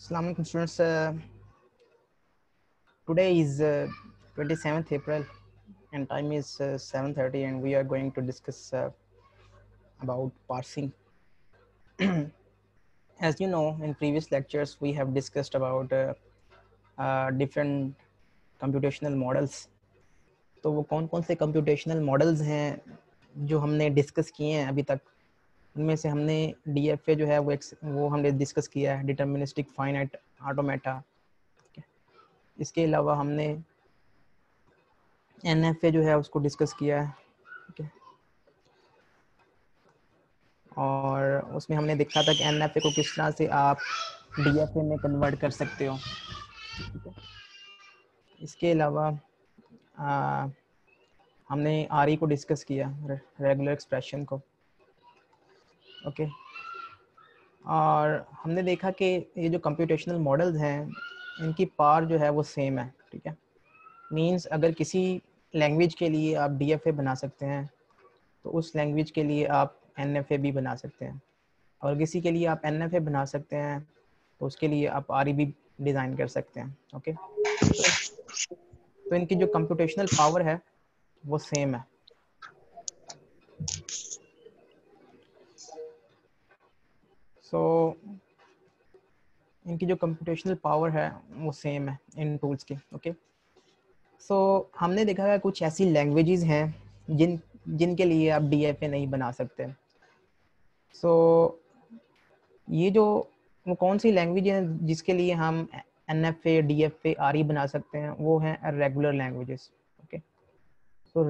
Assalamu alaikum students. Today is 27th April and time is 7:30 and we are going to discuss about parsing. As you know, in previous lectures we have discussed about different computational models. तो वो कौन कौन से computational models हैं जो हमने discuss किए हैं अभी तक, उनमें से हमने DFA जो है वो हमने डिस्कस किया है, डिटर्मिनिस्टिक फाइनाइट ऑटोमेटा। इसके अलावा हमने NFA जो है उसको डिस्कस किया है, ठीक है। और उसमें हमने देखा था कि NFA को किस तरह से आप DFA में कन्वर्ट कर सकते हो, ठीक है। इसके अलावा हमने RE को डिस्कस किया, रेगुलर एक्सप्रेशन को, ओके। और हमने देखा कि ये जो कंप्यूटेशनल मॉडल्स हैं इनकी पावर जो है वो सेम है, ठीक है। मींस अगर किसी लैंग्वेज के लिए आप DFA बना सकते हैं तो उस लैंग्वेज के लिए आप NFA भी बना सकते हैं, और किसी के लिए आप NFA बना सकते हैं तो उसके लिए आप RE भी डिज़ाइन कर सकते हैं, ओके। तो इनकी जो कंप्यूटेशनल पावर है वो सेम है। इनकी जो कंप्यूटेशनल पावर है वो सेम है इन टूल्स की, ओके। हमने देखा है कुछ ऐसी लैंग्वेजेस हैं जिनके लिए आप DFA नहीं बना सकते। ये जो वो कौन सी लैंग्वेज है जिसके लिए हम NFA, DFA, RE बना सकते हैं, वो हैं regular languages, okay.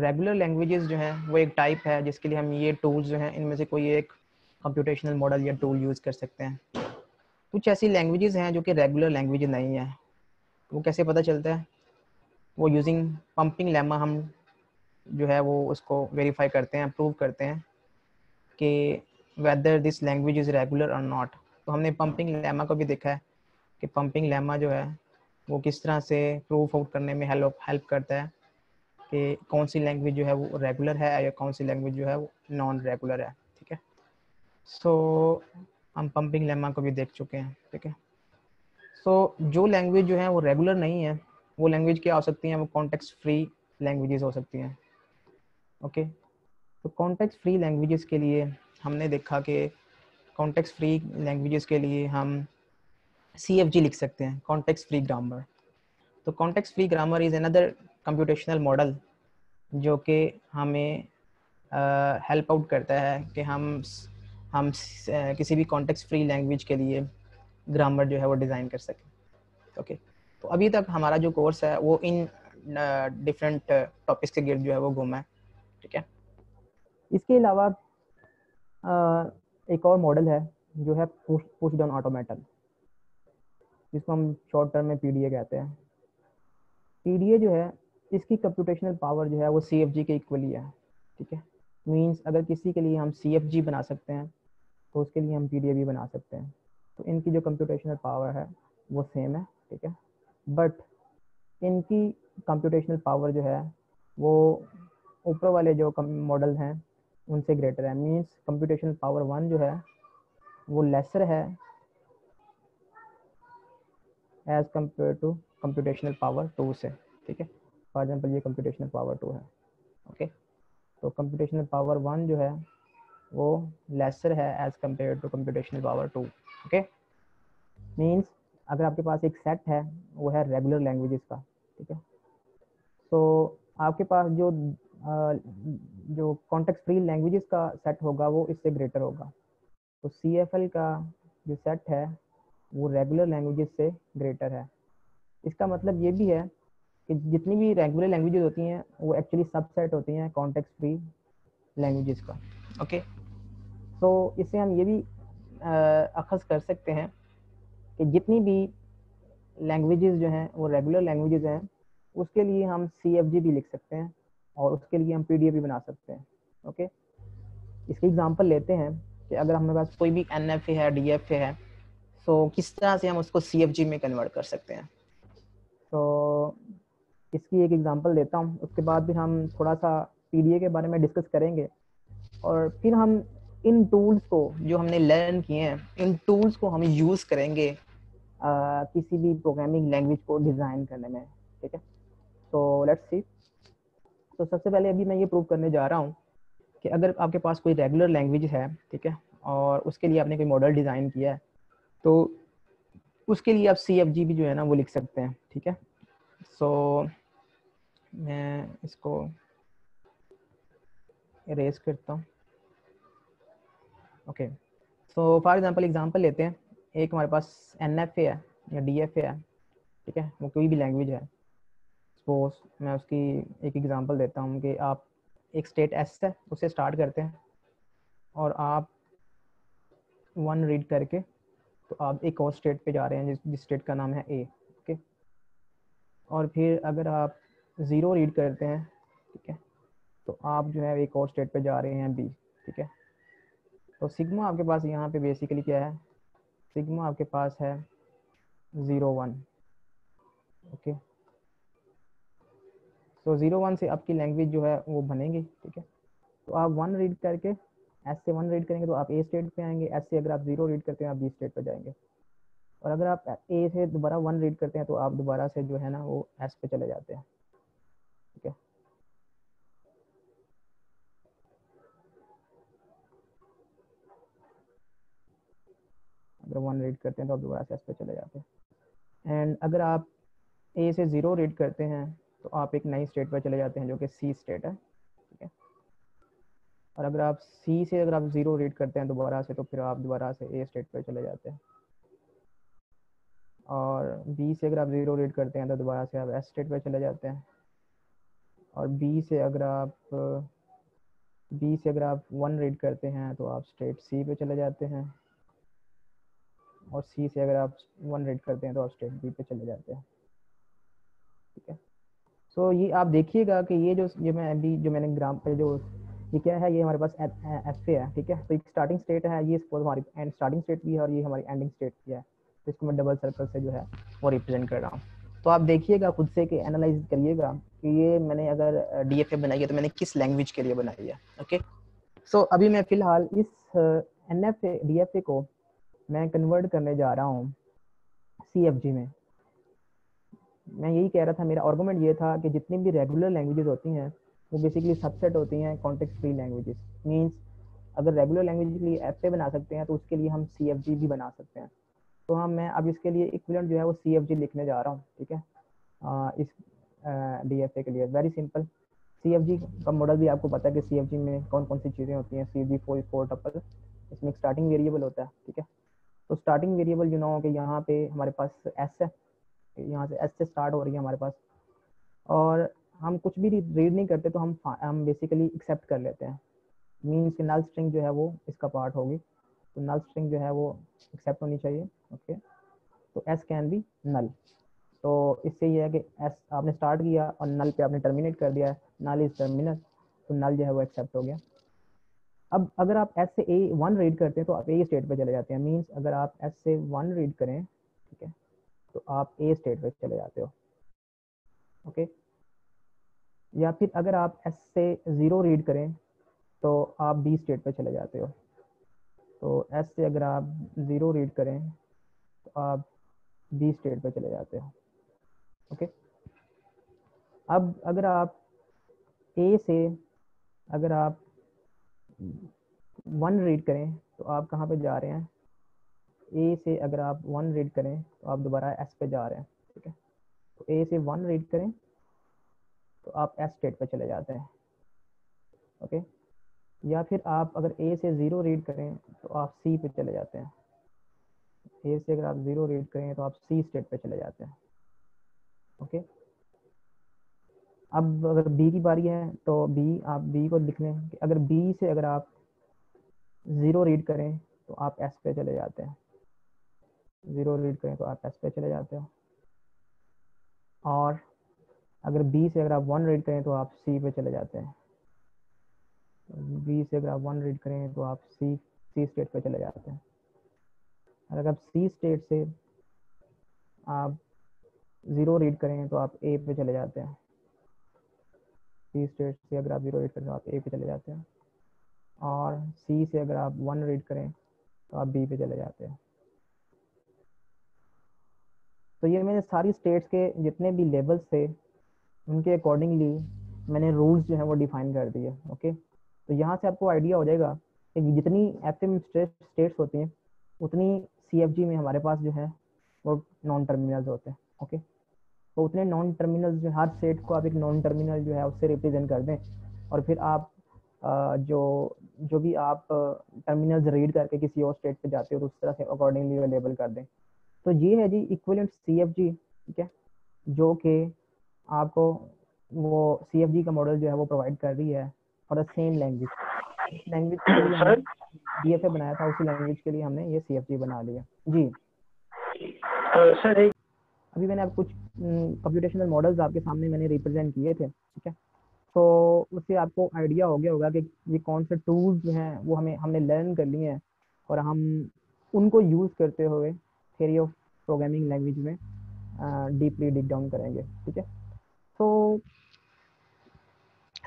Regular languages जो हैं वो एक टाइप है जिसके लिए हम ये टूल्स जो हैं इनमें से कोई एक कंप्यूटेशनल मॉडल या टूल यूज़ कर सकते हैं। कुछ ऐसी लैंग्वेजेस हैं जो कि रेगुलर लैंग्वेज नहीं है। वो कैसे पता चलता है? वो यूजिंग पंपिंग लेमा हम जो है वो उसको वेरीफाई करते हैं, प्रूव करते हैं कि whether this language is regular और नॉट। तो हमने पंपिंग लेमा को भी देखा है कि पंपिंग लेमा जो है वो किस तरह से प्रूफ आउट करने में हेल्प करता है कि कौन सी लैंग्वेज जो है वो रेगुलर है या कौन सी लैंग्वेज जो है वो नॉन रेगुलर है, ठीक है। हम पंपिंग लेमा को भी देख चुके हैं, ठीक है। जो लैंग्वेज जो है वो रेगुलर नहीं है, वो लैंग्वेज क्या हो सकती हैं? वो कॉन्टेक्स्ट फ्री लैंग्वेजेस हो सकती हैं, ओके। तो कॉन्टेक्स्ट फ्री लैंग्वेजेस के लिए हमने देखा कि कॉन्टेक्स्ट फ्री लैंग्वेजेस के लिए हम CFG लिख सकते हैं, कॉन्टेक्स्ट फ्री ग्रामर। तो context free grammar is another computational model जो कि हमें हेल्प आउट करता है कि हम किसी भी कॉन्टेक्स्ट फ्री लैंग्वेज के लिए ग्रामर जो है वो डिज़ाइन कर सकें, ओके। तो अभी तक हमारा जो कोर्स है वो इन डिफरेंट टॉपिक्स के गिर्द जो है वो घूमा है, ठीक है। इसके अलावा एक और मॉडल है जो है पुश डाउन ऑटोमेटन, जिसको हम शॉर्ट टर्म में PDA कहते हैं। PDA जो है इसकी कंप्यूटेशनल पावर जो है वो CFG के इक्वली है, ठीक है। मींस अगर किसी के लिए हम CFG बना सकते हैं तो उसके लिए हम PDA भी बना सकते हैं। तो इनकी जो कंप्यूटेशनल पावर है वो सेम है, ठीक है। बट इनकी कंप्यूटेशनल पावर जो है वो ऊपर वाले जो मॉडल हैं उनसे ग्रेटर है। मींस कंप्यूटेशनल पावर 1 जो है वो लेसर है as compare to computational power 2 से, ठीक है। फॉर एग्जांपल ये कंप्यूटेशनल पावर 2 है, ओके। तो कंप्यूटेशनल पावर 1 जो है वो लेसर है as compare to computational power 2, okay. Means अगर आपके पास एक सेट है वो है रेगुलर लैंग्वेजेस का, ठीक है। तो आपके पास जो कॉन्टेक्स्ट फ्री लैंग्वेजेस का सेट होगा वो इससे ग्रेटर होगा। तो CFL का जो सेट है वो रेगुलर लैंग्वेजेस से ग्रेटर है। इसका मतलब ये भी है कि जितनी भी रेगुलर लैंग्वेजेस होती हैं वो एक्चुअली सबसेट होती हैं कॉन्टेक्स्ट फ्री लैंग्वेजेस का, ओके। तो इससे हम ये भी अखज़ कर सकते हैं कि जितनी भी लैंग्वेजेस जो हैं वो रेगुलर लैंग्वेजेस हैं, उसके लिए हम CFG भी लिख सकते हैं और उसके लिए हम PDA भी बना सकते हैं, ओके। इसकी एग्जांपल लेते हैं कि अगर हमारे पास कोई भी NFA है, DFA है, तो किस तरह से हम उसको CFG में कन्वर्ट कर सकते हैं। तो इसकी एक एग्जांपल देता हूँ, उसके बाद भी हम थोड़ा सा PDA के बारे में डिस्कस करेंगे और फिर हम इन टूल्स को जो हमने लर्न किए हैं इन टूल्स को हम यूज़ करेंगे किसी भी प्रोग्रामिंग लैंग्वेज को डिज़ाइन करने में, ठीक है। तो लेट्स सी। तो सबसे पहले अभी मैं ये प्रूव करने जा रहा हूँ कि अगर आपके पास कोई रेगुलर लैंग्वेज है, ठीक है, और उसके लिए आपने कोई मॉडल डिज़ाइन किया है, तो उसके लिए आप CFG भी जो है ना वो लिख सकते हैं, ठीक है। सो मैं इसको इरेज करता हूँ। ओके, सो फॉर एग्जांपल लेते हैं। एक हमारे पास NFA है या DFA है, ठीक है, वो कोई भी लैंग्वेज है। सपोज मैं उसकी एक एग्जांपल देता हूँ कि आप एक स्टेट S है उससे स्टार्ट करते हैं और आप 1 रीड करके तो आप एक और स्टेट पे जा रहे हैं जिस स्टेट का नाम है A, ओके। और फिर अगर आप 0 रीड करते हैं, ठीक है, तो आप जो है एक और स्टेट पे जा रहे हैं B, ठीक है। तो सिग्मा आपके पास यहाँ पे बेसिकली क्या है, सिग्मा आपके पास है 0 1, ओके। तो 0 1 से आपकी लैंग्वेज जो है वो बनेगी, ठीक है। तो आप 1 रीड करके एस से 1 रीड करेंगे तो आप ए स्टेट पे आएंगे। एस से अगर आप 0 रीड करते हैं आप बी स्टेट पे जाएंगे। और अगर आप ए से दोबारा 1 रीड करते हैं तो आप दोबारा से जो है ना वो एस पे चले जाते हैं, ठीक है। अगर 1 रीड करते हैं तो आप दोबारा से एस पे चले जाते हैं। एंड अगर आप ए से 0 रीड करते हैं तो आप एक नई स्टेट पर चले जाते हैं जो कि सी स्टेट है, ठीक है। और अगर आप सी से अगर आप 0 रीड करते हैं दोबारा से तो फिर आप दोबारा से ए स्टेट पर चले जाते हैं। और बी से अगर आप 0 रीड करते हैं तो दोबारा से आप एस स्टेट पर चले जाते हैं। और बी से अगर आप 1 रीड करते हैं तो आप स्टेट सी पे चले जाते हैं। और सी से अगर आप 1 रीड करते हैं तो आप स्टेट बी पे चले जाते हैं, ठीक है। सो ये आप देखिएगा कि ये मैं अभी जो मैंने ग्राम पे जो ये क्या है, ये हमारे पास FA है, ठीक है। तो एक स्टार्टिंग स्टेट है, ये सपोज हमारी एंड स्टार्टिंग स्टेट भी है और ये हमारी एंडिंग स्टेट भी है। तो इसको मैं डबल सर्कल से जो है वो रिप्रेजेंट कर रहा हूँ। तो आप देखिएगा खुद से कि एनालाइज करिएगा कि ये मैंने अगर DFA बनाई है तो मैंने किस लैंग्वेज के लिए बनाई है, ओके। सो अभी मैं फिलहाल इस NFA DFA को मैं कन्वर्ट करने जा रहा हूँ CFG में। मैं यही कह रहा था, मेरा आर्गुमेंट ये था कि जितनी भी रेगुलर लैंग्वेजेस होती हैं वो बेसिकली सबसेट होती हैं कॉन्टेक्स्ट फ्री लैंग्वेजेस। मींस अगर रेगुलर लैंग्वेज के लिए FA बना सकते हैं तो उसके लिए हम CFG भी बना सकते हैं। तो हम मैं अब इसके लिए इक्विवेलेंट जो है वो CFG लिखने जा रहा हूँ, ठीक है। इस DFA के लिए वेरी सिंपल। CFG का मॉडल भी आपको पता है कि CFG में कौन कौन सी चीज़ें होती हैं। CFG 4 टपल, इसमें एक स्टार्टिंग वेरिएबल होता है, ठीक है। तो स्टार्टिंग वेरिएबल यू नो कि यहाँ पे हमारे पास S है, यहाँ से S से स्टार्ट हो रही है हमारे पास। और हम कुछ भी रीड नहीं करते तो हम बेसिकली एक्सेप्ट कर लेते हैं। मीन्स कि नल स्ट्रिंग जो है वो इसका पार्ट होगी, तो नल स्ट्रिंग जो है वो एक्सेप्ट होनी चाहिए, ओके। तो S कैन बी नल। तो इससे ये है कि एस आपने स्टार्ट किया और नल पे आपने टर्मिनेट कर दिया है, नल इज टर्मिनल, तो नल जो है वो एक्सेप्ट हो गया। अब अगर आप एस से A1 रीड करते हैं तो आप ए स्टेट पे चले जाते हैं। मीन्स अगर आप एस से 1 रीड करें, ठीक है, तो आप ए स्टेट पे चले जाते हो, ओके। या फिर अगर आप एस से 0 रीड करें तो आप बी स्टेट पे चले जाते हो। तो एस से अगर आप 0 रीड करें तो आप बी स्टेट पे चले जाते हो, ओके। अब अगर आप ए से अगर आप 1 रीड करें तो आप कहाँ पे जा रहे हैं, ए से अगर आप 1 रीड करें तो आप दोबारा एस पे जा रहे हैं, ठीक है। तो ए से 1 रीड करें तो आप एस स्टेट पे चले जाते हैं, ओके। या फिर आप अगर ए से 0 रीड करें तो आप सी पे चले जाते हैं। ए से अगर आप 0 रीड करें तो आप सी स्टेट पे चले जाते हैं, ओके। अब अगर बी की बारी है तो आप बी को लिख लें कि अगर बी से अगर आप 0 रीड करें तो आप एस पे चले जाते हैं। 0 रीड करें तो आप एस पे चले जाते हो। और अगर बी से अगर आप 1 रीड करें तो आप सी पे चले जाते हैं। बी से अगर आप 1 रीड करें तो आप सी स्टेट पे चले जाते हैं। और अगर आप सी स्टेट से आप 0 रीड करें तो आप ए पे चले जाते हैं। सी स्टेट से अगर आप 0 रीड करें तो आप ए पे चले जाते हैं। और सी से अगर आप 1 रीड करें तो आप बी पे चले जाते हैं। तो ये मैंने सारी स्टेट्स के जितने भी लेवल्स थे उनके अकॉर्डिंगली मैंने रूल्स जो है वो डिफाइन कर दिए। ओके, तो यहाँ से आपको आइडिया हो जाएगा कि जितनी एफएम स्टेट्स होती हैं उतनी सीएफजी में हमारे पास जो है वो नॉन टर्मिनल्स होते हैं। ओके, तो उतने नॉन टर्मिनल्स जो हर स्टेट को आप एक नॉन टर्मिनल जो है उससे रिप्रेजेंट कर दें, और फिर आप जो जो भी आप टर्मिनल्स रीड करके किसी और स्टेट पे जाते हो तो उस तरह से अकॉर्डिंगली लेबल कर दें। तो ये है जी इक्विवेलेंट सीएफजी, ठीक है, जो कि आपको वो सीएफजी का मॉडल जो है वो प्रोवाइड कर रही है फॉर द सेम लैंग्वेज। इस लैंग्वेज के लिए हमने डीएफए बनाया था, उसी लैंग्वेज के लिए हमने ये सीएफजी बना लिया जी। सर अभी मैंने आप कुछ कंप्यूटेशनल मॉडल्स आपके सामने मैंने रिप्रेजेंट किए थे, ठीक है, तो उससे आपको आइडिया हो गया होगा कि ये कौन से टूल्स जो हैं वो हमने लर्न कर लिए हैं और हम उनको यूज़ करते हुए थ्योरी ऑफ प्रोग्रामिंग लैंग्वेज में डीपली डिग डाउन करेंगे, ठीक है। तो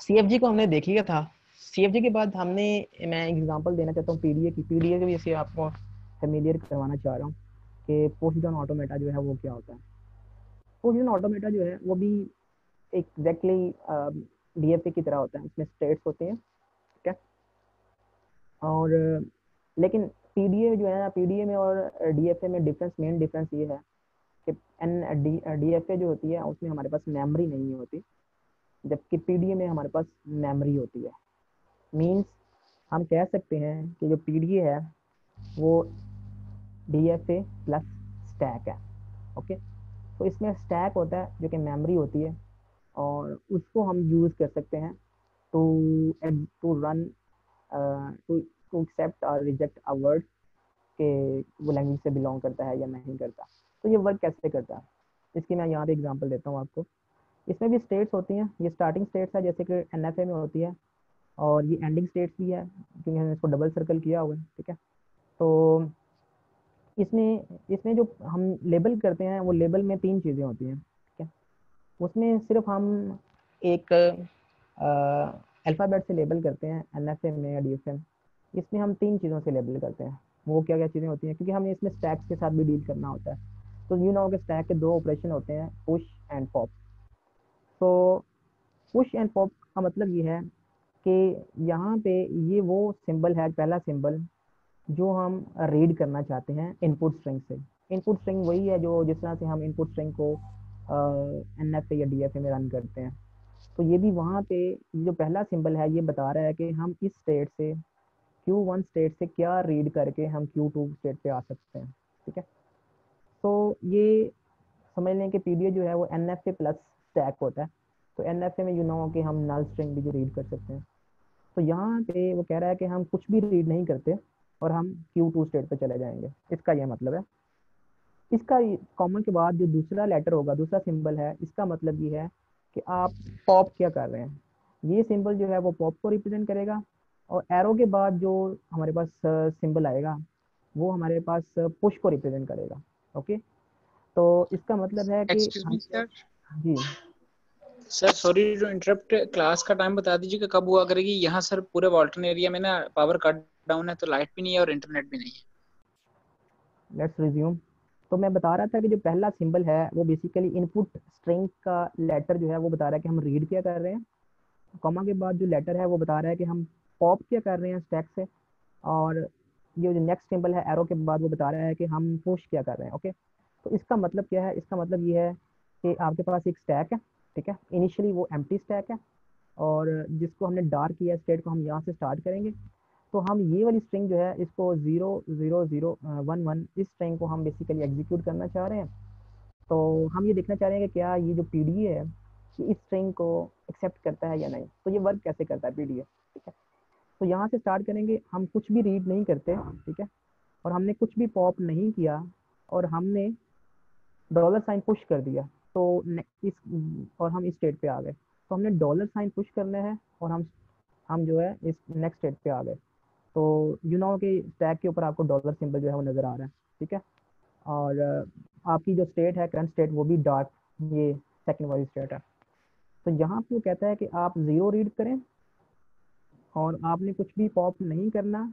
सीएफजी को हमने देख लिया था। सीएफजी के बाद हमने, मैं एग्जांपल देना चाहता हूँ पीडीए की। पीडीए की वजह से आपको फेमिलियर करवाना चाह रहा हूँ कि पोजीशन ऑटोमेटा जो है वो क्या होता है। पोजीशन ऑटोमेटा जो है वो भी एग्जैक्टली डीएफए की तरह होता है, उसमें स्टेट्स होते हैं, ठीक है। और लेकिन पीडीए जो है ना, पीडीए में और डीएफए में डिफरेंस, मेन डिफरेंस ये है कि डीएफए जो होती है उसमें हमारे पास मेमोरी नहीं होती, जबकि पीडीए में हमारे पास मेमोरी होती है। मीन्स हम कह सकते हैं कि जो पीडीए है वो डीएफए प्लस स्टैक है। ओके, तो इसमें स्टैक होता है जो कि मेमोरी होती है, और उसको हम यूज़ कर सकते हैं to to run to to accept और रिजेक्ट अ वर्ड के वो लैंग्वेज से बिलोंग करता है या नहीं करता। तो ये वर्क कैसे करता है इसकी मैं यहाँ पे एग्जांपल देता हूँ आपको। इसमें भी स्टेट्स होती हैं, ये स्टार्टिंग स्टेट्स है जैसे कि एनएफए में होती है, और ये एंडिंग स्टेट्स भी है क्योंकि हमने इसको डबल सर्कल किया हुआ है, ठीक है। तो इसमें इसमें जो हम लेबल करते हैं वो लेबल में तीन चीज़ें होती हैं, ठीक है। उसमें सिर्फ हम एक अल्फ़ाबेट से लेबल करते हैं एनएफए में या डीएफए में। इसमें हम तीन चीज़ों से लेबल करते हैं। वो क्या क्या चीज़ें होती हैं, क्योंकि हमें इसमें स्टैक्स के साथ भी डील करना होता है। तो यू नो कि स्टैक के दो ऑपरेशन होते हैं, पुश एंड पॉप। तो पुश एंड पॉप का मतलब ये है कि यहाँ पे ये वो सिंबल है, पहला सिंबल जो हम रीड करना चाहते हैं इनपुट स्ट्रिंग से। इनपुट स्ट्रिंग वही है जो जिस तरह से हम इनपुट स्ट्रिंग को एन एफ ए या डी एफ ए में रन करते हैं। तो ये भी वहाँ पे जो पहला सिंबल है ये बता रहा है कि हम इस स्टेट से Q1 स्टेट से क्या रीड करके हम Q2 स्टेट पे आ सकते हैं, ठीक है। तो ये समझ लें कि पीडीए जो है वो N F A plus stack होता है। तो एन एफ ए में यू नो कि हम नल स्ट्रिंग भी जो रीड कर सकते हैं। तो यहाँ पे वो कह रहा है कि हम कुछ भी रीड नहीं करते और हम Q2 स्टेट पे चले जाएंगे, इसका यह मतलब है। इसका कॉमन के बाद जो दूसरा लेटर होगा, दूसरा सिंबल है, इसका मतलब ये है कि आप पॉप क्या कर रहे हैं। ये सिंबल जो है वो पॉप को रिप्रेजेंट करेगा, और एरो के बाद जो हमारे पास सिंबल आएगा वो हमारे पास पुश को रिप्रेजेंट करेगा। ओके, तो इसका मतलब है कि एक्सक्यूज मी हम सर। जी sir sorry to interrupt, class का टाइम बता दीजिए कि कब हुआ करेगी। यहाँ सर पूरे वॉल्टन एरिया में ना पावर कट डाउन है, तो लाइट भी नहीं है और इंटरनेट भी नहीं है। Let's resume. तो मैं बता रहा था कि जो पहला सिंबल है वो बेसिकली इनपुट स्ट्रिंग का लेटर जो है वो बता रहा है कि हम रीड क्या कर रहे हैं। कॉमा के बाद जो लेटर है वो बता रहा है कि हम पॉप क्या कर रहे हैं स्टैक से। और ये जो नेक्स्ट सिंबल है एरो के बाद वो बता रहा है कि हम पुश क्या कर रहे हैं। ओके, तो इसका मतलब क्या है, इसका मतलब ये है कि आपके पास एक स्टैक है, ठीक है। इनिशियली वो एम्प्टी स्टैक है, और जिसको हमने डार्क किया स्टेट को हम यहाँ से स्टार्ट करेंगे। तो हम ये वाली स्ट्रिंग जो है इसको 0 0 0 1 1 इस स्ट्रिंग को हम बेसिकली एग्जीक्यूट करना चाह रहे हैं। तो हम ये देखना चाह रहे हैं कि क्या ये जो पीडीए है ये इस स्ट्रिंग को एक्सेप्ट करता है या नहीं। तो ये वर्क कैसे करता है पीडीए, ठीक है। तो यहाँ से स्टार्ट करेंगे, हम कुछ भी रीड नहीं करते, ठीक है, और हमने कुछ भी पॉप नहीं किया, और हमने डॉलर साइन पुश कर दिया। तो इस और हम इस स्टेट पे आ गए। तो हमने डॉलर साइन पुश करना है, और हम जो है इस नेक्स्ट स्टेट पे आ गए। तो यू नो कि स्टैक के ऊपर आपको डॉलर सिंबल जो है वो नज़र आ रहा है, ठीक है। और आपकी जो स्टेट है करंट स्टेट वो भी डार्क, ये सेकंड वाली स्टेट है। तो यहाँ पे वो कहता है कि आप ज़ीरो रीड करें, और आपने कुछ भी पॉप नहीं करना,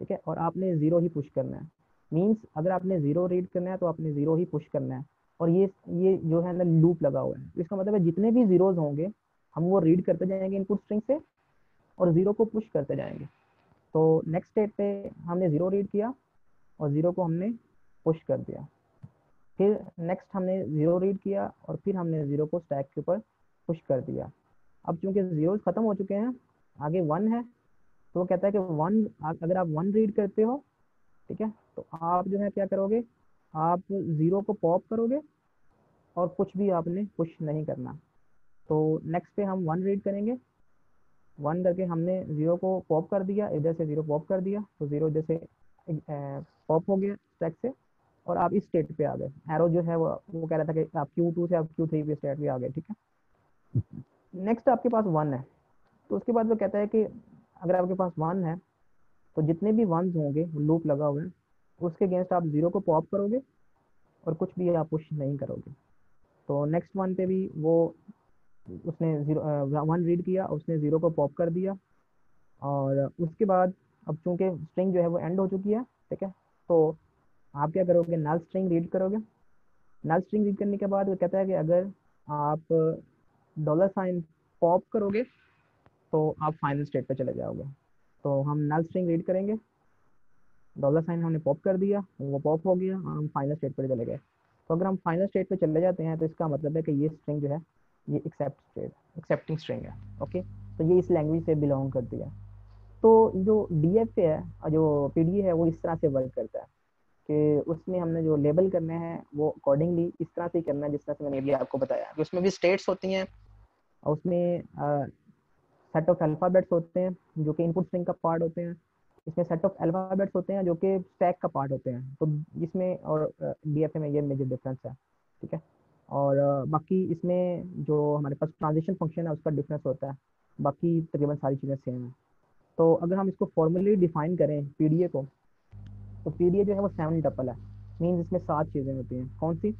ठीक है, और आपने ज़ीरो ही पुश करना है। मीन्स अगर आपने ज़ीरो रीड करना है तो आपने ज़ीरो ही पुश करना है। और ये जो है ना लूप लगा हुआ है, तो इसका मतलब है जितने भी जीरोज होंगे हम वो रीड करते जाएंगे इनपुट स्ट्रिंग से और जीरो को पुश करते जाएंगे। तो नेक्स्ट स्टेप पे हमने जीरो रीड किया और जीरो को हमने पुश कर दिया, फिर नेक्स्ट हमने जीरो रीड किया और फिर हमने जीरो को स्टैक के ऊपर पुश कर दिया। अब चूंकि जीरो खत्म हो चुके हैं, आगे वन है, तो वो कहता है कि वन, अगर आप वन रीड करते हो, ठीक है, तो आप जो है क्या करोगे, आप जीरो को पॉप करोगे और कुछ भी आपने पुश नहीं करना। तो नेक्स्ट पे हम वन रीड करेंगे, वन करके हमने जीरो को पॉप कर दिया, इधर से जीरो पॉप कर दिया, तो जीरो इधर से पॉप हो गया स्टैक से और आप इस स्टेट पे आ गए। एरो जो है वो कह रहा था कि आप Q2 से आप Q3 पे स्टेट पे आ गए, ठीक है। नेक्स्ट आपके पास वन है, तो उसके बाद वो कहता है कि अगर आपके पास वन है तो जितने भी वंस होंगे लूप लगा हुआ है उसके अगेंस्ट आप जीरो को पॉप करोगे और कुछ भी आप पुश नहीं करोगे। तो नेक्स्ट वन पे भी वो उसने जीरो वन रीड किया, उसने जीरो को पॉप कर दिया और उसके बाद अब चूंकि स्ट्रिंग जो है वो एंड हो चुकी है, ठीक है, तो आप क्या करोगे, नल स्ट्रिंग रीड करोगे। नल स्ट्रिंग रीड करने के बाद वो कहता है कि अगर आप डॉलर साइन पॉप करोगे तो आप फाइनल स्टेट पे चले जाओगे। तो हम नल स्ट्रिंग रीड करेंगे, डॉलर साइन हमने पॉप कर दिया, वो पॉप हो गया और हम फाइनल स्टेट पर चले गए। तो अगर हम फाइनल स्टेट पे चले जाते हैं तो इसका मतलब है कि ये स्ट्रिंग जो है ये एक्सेप्टिंग स्ट्रिंग है। ओके, तो ये इस लैंग्वेज से बिलोंग करती है। तो जो डीएफ है और जो पीडीए है वो इस तरह से वर्क करता है कि उसमें हमने जो लेबल करने हैं वो अकॉर्डिंगली इस तरह से करना है जिस तरह से मैंने अभी आपको बताया कि उसमें भी स्टेट्स होती हैं और उसमें सेट ऑफ अल्फ़ाबेट्स होते हैं जो कि इनपुट स्ट्रिंग का पार्ट होते हैं, इसमें सेट ऑफ अल्फ़ाबेट्स होते हैं जो कि स्टैक का पार्ट होते हैं। तो इसमें और डीएफए में ये मेजर डिफरेंस है, ठीक है। और बाकी इसमें जो हमारे पास ट्रांजिशन फंक्शन है उसका डिफरेंस होता है, बाकी तकरीबन सारी चीज़ें सेम है। तो अगर हम इसको फॉर्मली डिफाइन करें पीडीए को, तो पीडीए जो है वो 7 टपल है, मीन्स इसमें 7 चीज़ें होती हैं। कौन सी?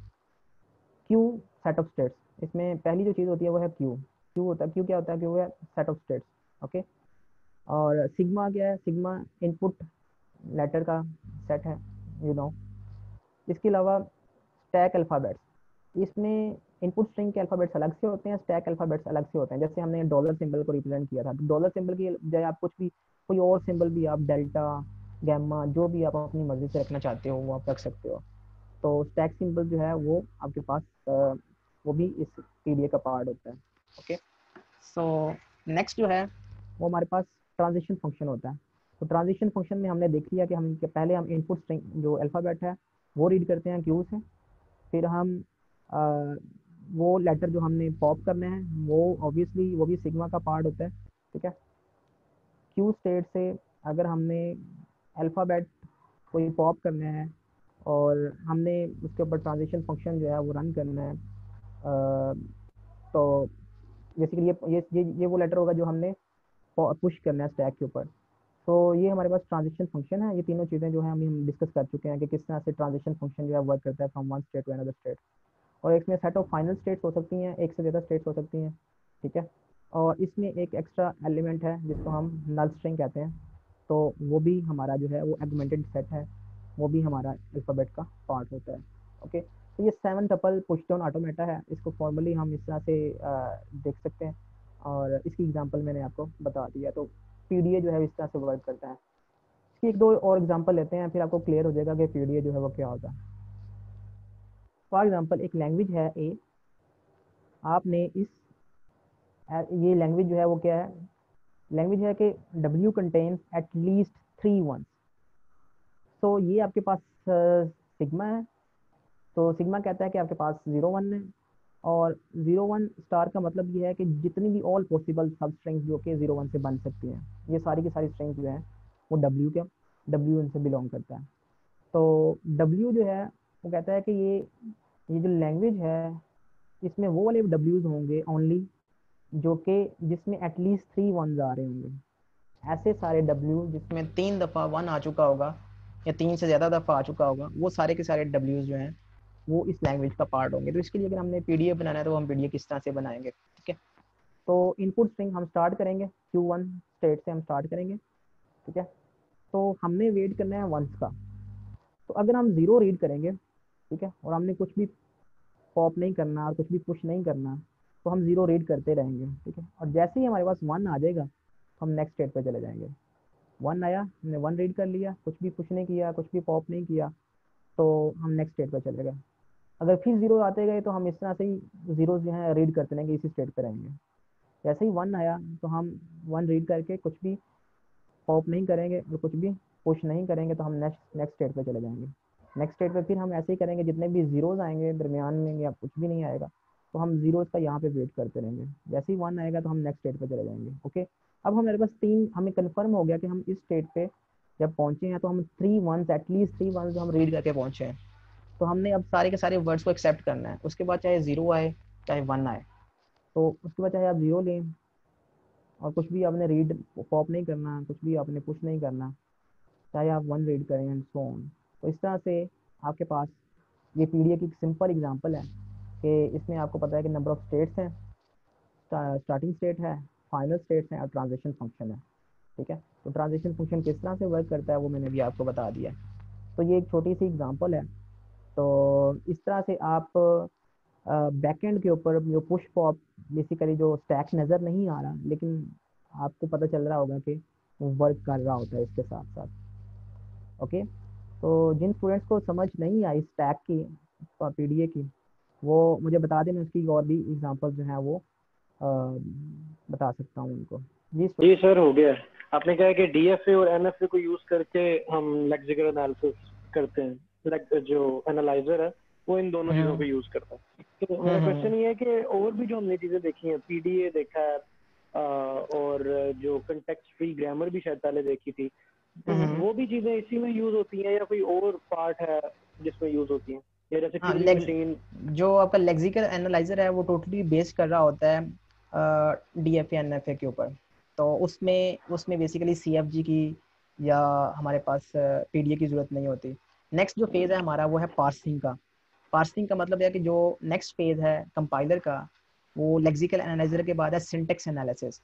Q, set of states. इसमें पहली जो चीज़ होती है वो है क्यू। क्यू होता है, क्यू क्या होता है? क्यू है सेट ऑफ स्टेट्स। ओके, और सिग्मा क्या है? सिग्मा इनपुट लेटर का सेट है, यू नो। इसके अलावा स्टैक अल्फ़ाबेट्स, इसमें इनपुट स्ट्रिंग के अल्फ़ाबेट्स अलग से होते हैं, स्टैक अल्फ़ाबेट्स अलग से होते हैं। जैसे हमने डॉलर सिंबल को रिप्रेजेंट किया था, तो डॉलर सिंबल की बजाय आप कुछ भी कोई और सिंबल भी, आप डेल्टा, गैमा, जो भी आप अपनी मर्जी से रखना चाहते हो वो आप रख सकते हो। तो स्टैक सिंबल जो है वो आपके पास वो भी इस पीडीए का पार्ट होता है। ओके, सो नेक्स्ट जो है वो हमारे पास ट्रांजिशन फंक्शन होता है। तो ट्रांजिशन फंक्शन में हमने देख लिया कि हम कि पहले हम इनपुट स्ट्रिंग जो अल्फ़ाबेट है वो रीड करते हैं क्यू से, फिर हम अ, वो लेटर जो हमने पॉप करने हैं वो ऑब्वियसली वो भी सिग्मा का पार्ट होता है, ठीक है। क्यू स्टेट से अगर हमने अल्फ़ाबेट कोई पॉप करने हैं और हमने उसके ऊपर ट्रांजिशन फंक्शन जो है वो रन करना है, तो बेसिकली ये वो लेटर होगा जो हमने पुश करना है स्टैक के ऊपर। तो ये हमारे पास ट्रांजिशन फंक्शन है। ये तीनों चीज़ें जो है हम डिस्कस कर चुके हैं कि किस तरह से ट्रांजिशन फंक्शन जो है वर्क करता है from one state to another state. और इसमें सेट ऑफ फाइनल स्टेट्स हो सकती हैं, एक से ज़्यादा स्टेट्स हो सकती हैं, ठीक है। और इसमें एक एक्स्ट्रा एलिमेंट है जिसको हम नल स्ट्रिंग कहते हैं, तो वो भी हमारा जो है वो एगमेंटेड सेट है, वो भी हमारा अल्फ़ाबेट का पार्ट होता है। ओके, तो ये 7 टपल पुश डाउन ऑटोमेटा है, इसको फॉर्मली हम इस तरह से देख सकते हैं और इसकी एग्जांपल मैंने आपको बता दिया। तो पीडीए जो है इस तरह से वर्क करता है। इसकी एक दो और एग्जांपल लेते हैं, फिर आपको क्लियर हो जाएगा कि पीडीए जो है वो क्या होता है। फॉर एग्जांपल एक लैंग्वेज है ए, आपने इस ये लैंग्वेज जो है वो क्या है? लैंग्वेज है कि W contains at least 3 ones. तो ये आपके पास सिग्मा है, तो सिग्मा कहता है कि आपके पास 0 1 है, और 0 1 स्टार का मतलब ये है कि जितनी भी ऑल पॉसिबल सब स्ट्रिंग्स जो कि 0 1 से बन सकती हैं, ये सारी की सारी स्ट्रिंग्स जो है वो W इनसे बिलोंग करता है। तो W जो है वो कहता है कि ये जो लैंग्वेज है इसमें वो वाले W's होंगे ओनली जो कि जिसमें एटलीस्ट 3 1s आ रहे होंगे। ऐसे सारे W जिसमें 3 दफ़ा 1 आ चुका होगा या 3 से ज़्यादा दफ़ा आ चुका होगा, वो सारे के सारे W's जो हैं वो इस लैंग्वेज का पार्ट होंगे। तो इसके लिए अगर हमने पीडीए बनाना है तो हम पीडीए किस तरह से बनाएंगे, ठीक है। तो इनपुट स्ट्रिंग हम स्टार्ट करेंगे, Q1 स्टेट से हम स्टार्ट करेंगे, ठीक है। तो हमने वेट करना है वंस का। तो अगर हम 0 रीड करेंगे, ठीक है, और हमने कुछ भी पॉप नहीं करना और कुछ भी पुश नहीं करना, तो हम 0 रीड करते रहेंगे, ठीक है। और जैसे ही हमारे पास 1 आ जाएगा तो हम नेक्स्ट स्टेट पे चले जाएंगे। 1 आया, हमने 1 रीड कर लिया, कुछ भी पुश नहीं किया, कुछ भी पॉप नहीं किया, तो हम नेक्स्ट स्टेट पे चले गए। अगर फिर 0 आते गए तो हम इस तरह से ही 0 जो है रीड करते रहेंगे, इसी स्टेट पे रहेंगे। जैसे ही 1 आया तो हम 1 रीड करके कुछ भी पॉप नहीं करेंगे और कुछ भी पुश नहीं करेंगे, तो हम नेक्स्ट नेक्स्ट स्टेट पे चले जाएंगे। नेक्स्ट स्टेट पे फिर हम ऐसे ही करेंगे, जितने भी जीरोज आएंगे दरमियान में या कुछ भी नहीं आएगा, तो हम जीरोज का यहाँ पे वेट करते रहेंगे। जैसे ही 1 आएगा तो हम नेक्स्ट स्टेट पे चले जाएंगे। ओके, अब हमारे पास हमें कन्फर्म हो गया कि हम इस स्टेट पे जब पहुंचे हैं तो हम 3 वंस, एटलीस्ट 3 वंस जो हम रीड करके पहुंचे हैं। तो हमने अब सारे के सारे वर्ड्स को एक्सेप्ट करना है। उसके बाद चाहे 0 आए चाहे 1 आए, तो उसके बाद चाहे आप 0 लें और कुछ भी आपने रीड पॉप नहीं करना, कुछ भी आपने पुश नहीं करना, चाहे आप 1 रीड करें एंड सो ऑन। तो इस तरह से आपके पास ये पीडीए की एक सिंपल एग्जांपल है कि इसमें आपको पता है कि नंबर ऑफ स्टेट्स हैं, स्टार्टिंग स्टेट है, फाइनल स्टेट्स हैं और ट्रांजिशन फंक्शन है, ठीक है। तो ट्रांजिशन फंक्शन किस तरह से वर्क करता है वो मैंने भी आपको बता दिया। तो ये एक छोटी सी एग्जांपल है। तो इस तरह से आप बैकएंड के ऊपर जो पुश पॉप, बेसिकली जो स्टैक नज़र नहीं आ रहा लेकिन आपको पता चल रहा होगा कि वो वर्क कर रहा होता है इसके साथ साथ। ओके, तो जिन स्टूडेंट्स को समझ नहीं आई स्टैक की पीडीए की, वो मुझे बता दें, मैं उसकी और भी एग्जांपल जो है वो बता सकता हूँ उनको। जी सर, हो गया। आपने कहा कि डीएफए और एनएफए को यूज करके हम लेक्सिकल एनालिसिस करते हैं, जो एनालाइजर है वो इन दोनों चीजों को यूज करता है। तो मेरा क्वेश्चन ये है कि और भी जो हमने चीजें देखी हैं, पीडीए देखा है और जो कंटेक्स्ट फ्री ग्रामर भी शायद पहले देखी थी, तो वो भी चीजें इसी में यूज होती हैं या कोई और पार्ट है जिसमें यूज होती हैं? या जैसे ट्यूरिंग मशीन, जो आपका लेक्सिकल एनालाइजर है वो टोटली बेस्ड कर रहा होता है डीएफए एनएफए के ऊपर। तो उसमें उसमें बेसिकली सीएफजी की या हमारे पास पीडीए की जरूरत नहीं होती। नेक्स्ट जो फेज है हमारा वो है पार्सिंग का। पार्सिंग का मतलब है कि जो नेक्स्ट फेज है कंपाइलर का, वो लेक्सिकल एनालाइजर के बाद है सिंटेक्स एनालिसिस।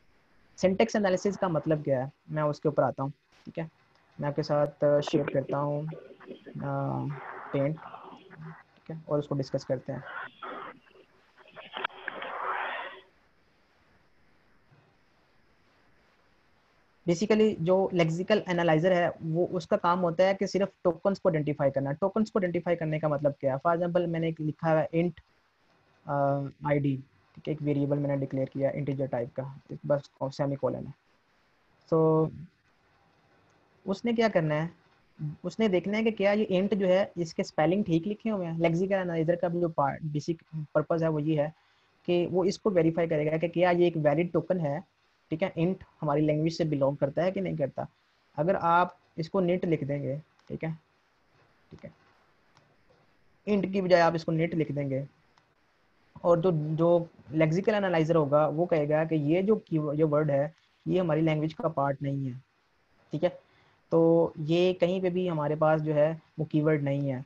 सिंटेक्स एनालिसिस का मतलब क्या है, मैं उसके ऊपर आता हूँ, ठीक है। मैं आपके साथ शेयर करता हूँ पेंट, ठीक है, और उसको डिस्कस करते हैं। बेसिकली जो लेक्सिकल एनालाइजर है वो उसका काम होता है कि सिर्फ टोकन्स को आइडेंटिफाई करना। टोकन्स को आइडेंटिफाई करने का मतलब क्या है, फॉर एग्जांपल मैंने एक लिखा है इंट आईडी, ठीक है, एक वेरिएबल मैंने डिक्लेयर किया इंटीजर टाइप का, बस सेमीकोलन है। तो उसने क्या करना है, उसने देखना है कि क्या ये इंट जो है इसके स्पेलिंग ठीक लिखे हुए हैं। लेक्सिकल एनालाइजर का जो बेसिक पर्पस है वो ये है कि वो इसको वेरीफाई करेगा कि क्या ये एक वैलिड टोकन है, ठीक है, इंट हमारी लैंग्वेज से बिलोंग करता है कि नहीं करता। अगर आप इसको निट लिख देंगे, ठीक है, ठीक है, इंट की बजाय आप इसको निट लिख देंगे, और जो जो लेक्सिकल एनालाइजर होगा वो कहेगा कि ये जो वर्ड है ये हमारी लैंग्वेज का पार्ट नहीं है, ठीक है। तो ये कहीं पे भी हमारे पास जो है वो कीवर्ड नहीं है।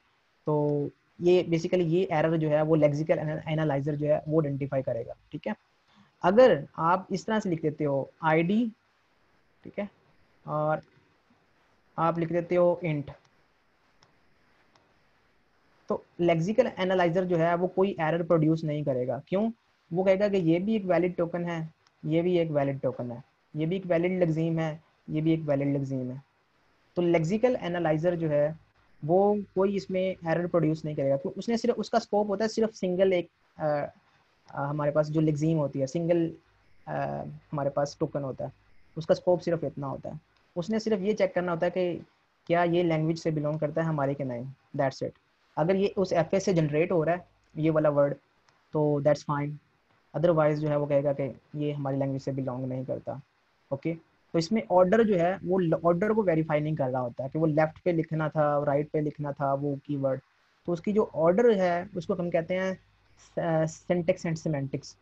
तो ये बेसिकली ये एरर जो है वो लेक्सिकल एनालाइजर जो है वो आइडेंटिफाई करेगा, ठीक है। अगर आप इस तरह से लिख देते हो आईडी, ठीक है, और आप लिख देते हो इंट, तो लेक्सिकल एनालाइजर जो है वो कोई एरर प्रोड्यूस नहीं करेगा। क्यों? वो कहेगा कि ये भी एक वैलिड टोकन है, ये भी एक वैलिड टोकन है, ये भी एक वैलिड लेक्सीम है, ये भी एक वैलिड लेक्सीम है। तो लेक्सिकल एनालाइजर जो है वो कोई इसमें एरर प्रोड्यूस नहीं करेगा, तो उसने सिर्फ, उसका स्कोप होता है सिर्फ सिंगल एक हमारे पास जो लेक्सीम होती है, सिंगल हमारे पास टोकन होता है, उसका स्कोप सिर्फ इतना होता है। उसने सिर्फ ये चेक करना होता है कि क्या ये लैंग्वेज से बिलोंग करता है हमारे के नहीं, दैट्स इट। अगर ये उस एफ से जनरेट हो रहा है ये वाला वर्ड तो दैट्स फाइन, अदरवाइज जो है वो कहेगा कि ये हमारी लैंग्वेज से बिलोंग नहीं करता। ओके, तो इसमें ऑर्डर जो है वो ऑर्डर को वेरीफाई नहीं कर रहा होता है कि वो लेफ्ट पे लिखना था राइट पे लिखना था वो कीवर्ड। तो उसकी जो ऑर्डर है उसको हम कहते हैं सिंटेक्स एंड सिमेंटिक्स।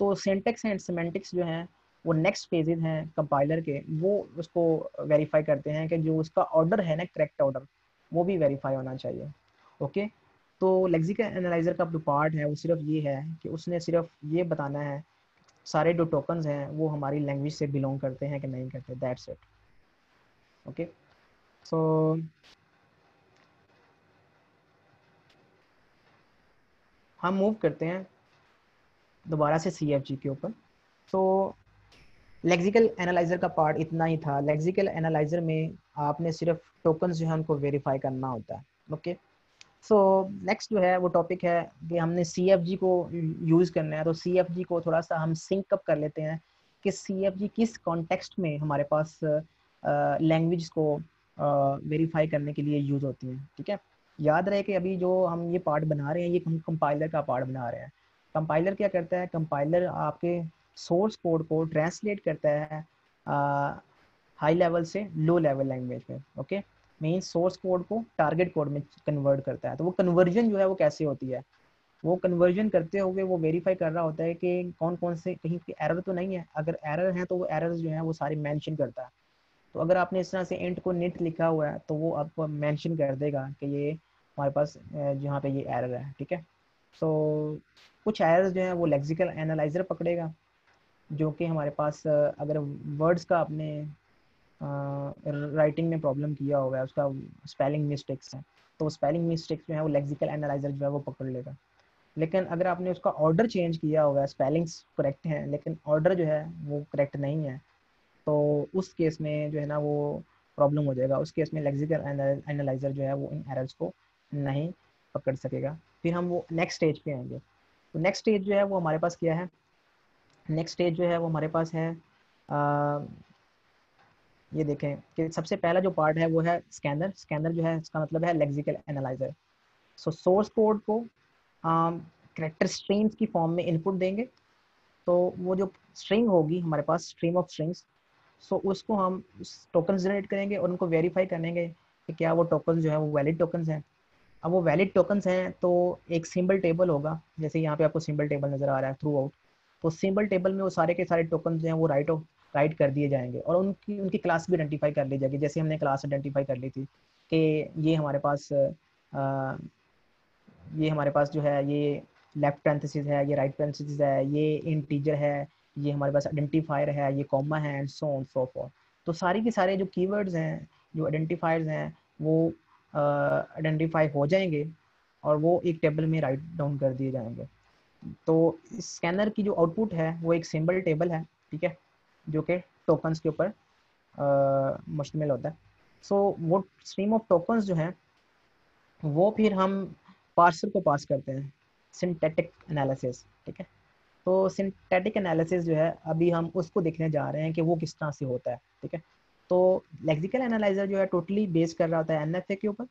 तो सिंटेक्स एंड सिमेंटिक्स जो हैं वो नेक्स्ट फेजेज हैं कंपाइलर के, वो उसको वेरीफाई करते हैं कि जो उसका ऑर्डर है ना, करेक्ट ऑर्डर, वो भी वेरीफाई होना चाहिए। ओके, तो लेक्सिकल एनालाइजर का जो पार्ट है वो सिर्फ ये है कि उसने सिर्फ ये बताना है सारे जो टोकन्स हैं वो हमारी लैंग्वेज से बिलोंग करते हैं कि नहीं करते, दैट्स इट। ओके, सो हम मूव करते हैं दोबारा से CFG के ऊपर। तो लेक्सिकल एनालाइजर का पार्ट इतना ही था। लेक्सिकल एनालाइजर में आपने सिर्फ टोकन्स जो है उनको वेरीफाई करना होता है। ओके, सो नेक्स्ट जो है वो टॉपिक है कि हमने CFG को यूज़ करना है। तो CFG को थोड़ा सा हम सिंक अप कर लेते हैं कि CFG किस कॉन्टेक्स्ट में हमारे पास लैंग्वेज को वेरीफाई करने के लिए यूज़ होती हैं। ठीक है, याद रहे कि अभी जो हम ये पार्ट बना रहे हैं ये हम कंपाइलर का पार्ट बना रहे हैं। कंपाइलर क्या करता है, कंपाइलर आपके सोर्स कोड को ट्रांसलेट करता है हाई लेवल से लो लेवल लैंग्वेज में। ओके, मेन सोर्स कोड को टारगेट कोड में कन्वर्ट करता है। तो वो कन्वर्जन जो है वो कैसे होती है, वो कन्वर्जन करते हुए वो वेरीफाई कर रहा होता है कि कौन कौन से कहीं पे एरर तो नहीं है। अगर एरर है तो वो एरर जो है वो सारे मेंशन करता है। तो अगर आपने इस तरह से इंट को निट लिखा हुआ है तो वो आपको मेंशन कर देगा कि ये हमारे पास जहाँ पे ये एरर है। ठीक है, सो कुछ एरर्स जो है वो लेक्सिकल एनालाइजर पकड़ेगा, जो कि हमारे पास अगर वर्ड्स का आपने राइटिंग में प्रॉब्लम किया होगा है, उसका स्पेलिंग मिस्टेक्स है, तो स्पेलिंग मिस्टेक्स जो है वो लेक्सिकल एनालाइजर जो है वो पकड़ लेगा। लेकिन अगर आपने उसका ऑर्डर चेंज किया होगा, स्पेलिंग्स करेक्ट हैं लेकिन ऑर्डर जो है वो करेक्ट नहीं है, तो उस केस में जो है ना वो प्रॉब्लम हो जाएगा। उस केस में लेक्सिकल एनालाइजर जो है वो इन एरर्स को नहीं पकड़ सकेगा। फिर हम वो नेक्स्ट स्टेज पे आएंगे। तो नेक्स्ट स्टेज जो है वो हमारे पास क्या है, नेक्स्ट स्टेज जो है वो हमारे पास है ये देखें कि सबसे पहला जो पार्ट है वो है स्कैनर। स्कैनर जो है इसका मतलब है लेक्सिकल एनालाइजर। सो सोर्स कोड को कैरेक्टर स्ट्रीम्स की फॉर्म में इनपुट देंगे। तो वो जो स्ट्रिंग होगी हमारे पास, स्ट्रीम ऑफ स्ट्रिंग्स, सो उसको हम टोकन जनरेट करेंगे और उनको वेरीफाई करेंगे कि क्या वो टोकन जो है वो वैलिड टोकन्स हैं। अब वो वैलिड टोकन्स हैं तो एक सिंबल टेबल होगा, जैसे यहाँ पे आपको सिंबल टेबल नज़र आ रहा है थ्रू आउट। तो सिंबल टेबल में वो सारे के सारे टोकन जो हैं वो राइट कर दिए जाएंगे और उनकी उनकी क्लास भी आइडेंटिफाई कर ली जाएगी। जैसे हमने क्लास आइडेंटिफाई कर ली थी कि ये हमारे पास ये हमारे पास जो है ये लेफ्ट पैरेंथेसिस है, ये राइट पैरेंथेसिस है, ये इंटीजर है, ये हमारे पास आइडेंटिफायर है, ये कॉमा है, and so on so for. तो सारी के सारे जो कीवर्ड्स हैं, जो आइडेंटिफायर्स हैं, वो आइडेंटिफाई हो जाएंगे और वो एक टेबल में राइट डाउन कर दिए जाएंगे। तो इस स्कैनर की जो आउटपुट है वो एक सिंबल टेबल है। ठीक है, जो कि टोकन्स के ऊपर मुश्तमिल होता है। सो वो स्ट्रीम ऑफ टोकन्स जो है वो फिर हम पार्सर को पास करते हैं, सिंथेटिक एनालिसिस। ठीक है, तो सिंथेटिक एनालिसिस जो है अभी हम उसको देखने जा रहे हैं कि वो किस तरह से होता है। ठीक है, तो लेक्सिकल एनालाइजर जो है टोटली बेस कर रहा होता है NFA के ऊपर,